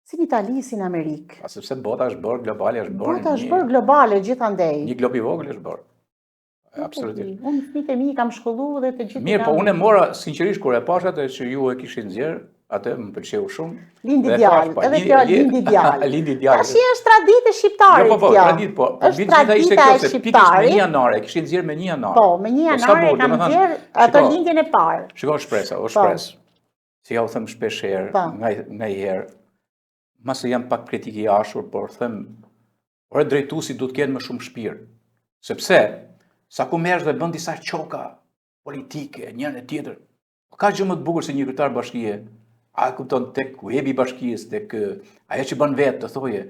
si në Itali, si në Amerikë. Sepse bota është bërë globale, Bota është bërë globale gjithandej. Një glob i vogël është bërë. Absolutisht. Unë fëmijët e mi kam shkollu dhe të gjithë. Mirë, po unë e mora sinqerisht kur e pasha atë që ju e kishin nxjerr, atë më pëlqeu shumë. Lindi djalë, edhe kjo lindi djalë. Lindi djalë. Tash është traditë e shqiptarit kjo. Po, traditë, po. Është tradita e shqiptarit. Me 1 janar, e kishin nxjerr me 1 janar. Po, me 1 janar e kam nxjerr ato lindjen e parë. Shikoj shpresa, o shpresë. Si ja u them shpesh herë, nganjëherë, masë jam pak kritik i ashur, por them, ore drejtuesi duhet të kenë më shumë shpirt. Sepse sa ku merresh dhe bën disa çoka politike, njërin e tjetër, ka gjë më të bukur se një kryetar bashkie. A kupton tek webi i bashkisë, tek ajo që bën vetë, të thoje,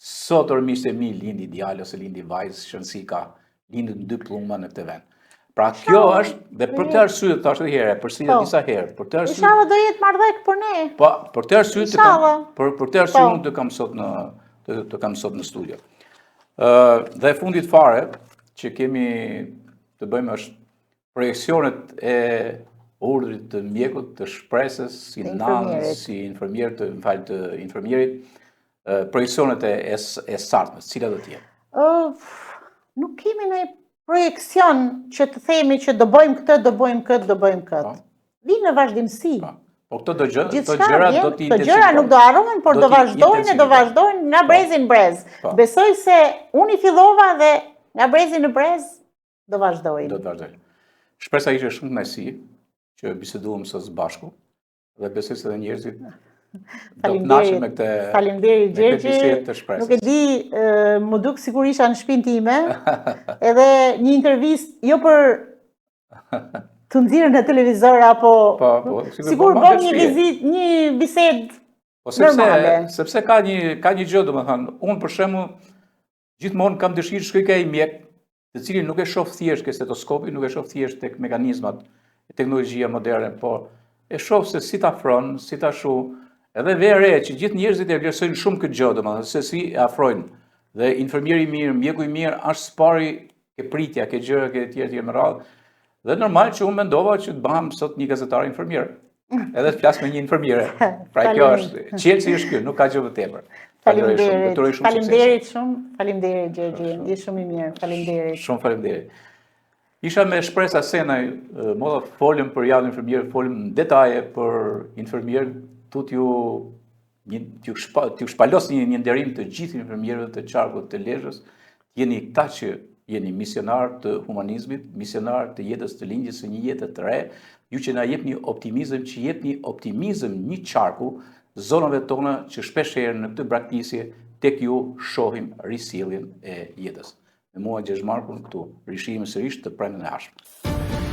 sot ormisht e mi lindi djalë ose lindi vajzë, shënsi ka, lindi në 2 pluma në këtë vend. Pra kjo është, dhe për të arsye, thashë edhe herë, përsëri disa herë, për të arsye. Inshallah do jetë marrëdhënie për ne. Po, për të arsye unë të kam sot në studio. Dhe fundit fare që kemi të bëjmë është projekcionet e urdhrit të mjekut, të shpresës, si nanë, si infermier të infermierit, projekcionet e sartmes, cilat do t'jenë? Nuk kemi në projekcion që të themi që do bëjmë këtë, do bëjmë këtë, do bëjmë këtë. Vinë në vazhdimsi. Po këto gjëra do t'i intensifikojnë. Këto gjëra nuk do harrohen, por do vazhdojnë nga brezin brez. Besoj se unë i fillova dhe nga brezin në brez do vazhdojnë. Do të vazhdojnë. Shpresa ishte shumë kënaqësi që biseduam sot bashku dhe besoj se edhe njerëzit do të kënaqen me këtë. Faleminderit Gjergji. Nuk e di, më duk sikur isha në shtëpinë time. Edhe një intervistë jo për të nxjerrë në televizor apo sigur bën një bisedë normale. Sepse ka një gjë, domethënë, unë për shembull gjithmonë kam dëshirë të shkoj kaj mjek, të cilin nuk e shoh thjesht ke stetoskopi, nuk e shoh thjesht tek mekanizmat e teknologjia moderne, por e shoh se si ta afron, si ta shu, edhe vere që gjithë njerëzit e vlerësojnë shumë këtë gjë, domethënë se si e afrojnë. Dhe infermieri i mirë, mjeku i mirë është spari ke pritja, ke gjëra, ke tjerë me radhë. Dhe normal që unë mendova që të bëham sot një gazetar infermier. Edhe të flas me një infermiere. Pra kjo është, qelsi është ky, nuk ka gjë më tepër. Faleminderit shumë, faleminderit Gjergji, je shumë i mirë, faleminderit. Shumë faleminderit. Isha me shpresa senaj, moda folëm për javën infermier, folëm në detaje për infermier, t'ju shpalos një nderim të gjithë infermierëve të qarkut të Lezhës, jeni këta që jeni misionar të humanizmit, misionar të jetës të lindjes së një jete të re, ju që na jepni optimizëm, që jepni optimizëm një qarku zonave tona që shpesh herë në këtë braktisje tek ju shohim risjelljen e jetës. Me mua Gjergj Markun këtu, rishihemi sërish të premten e ardhshme.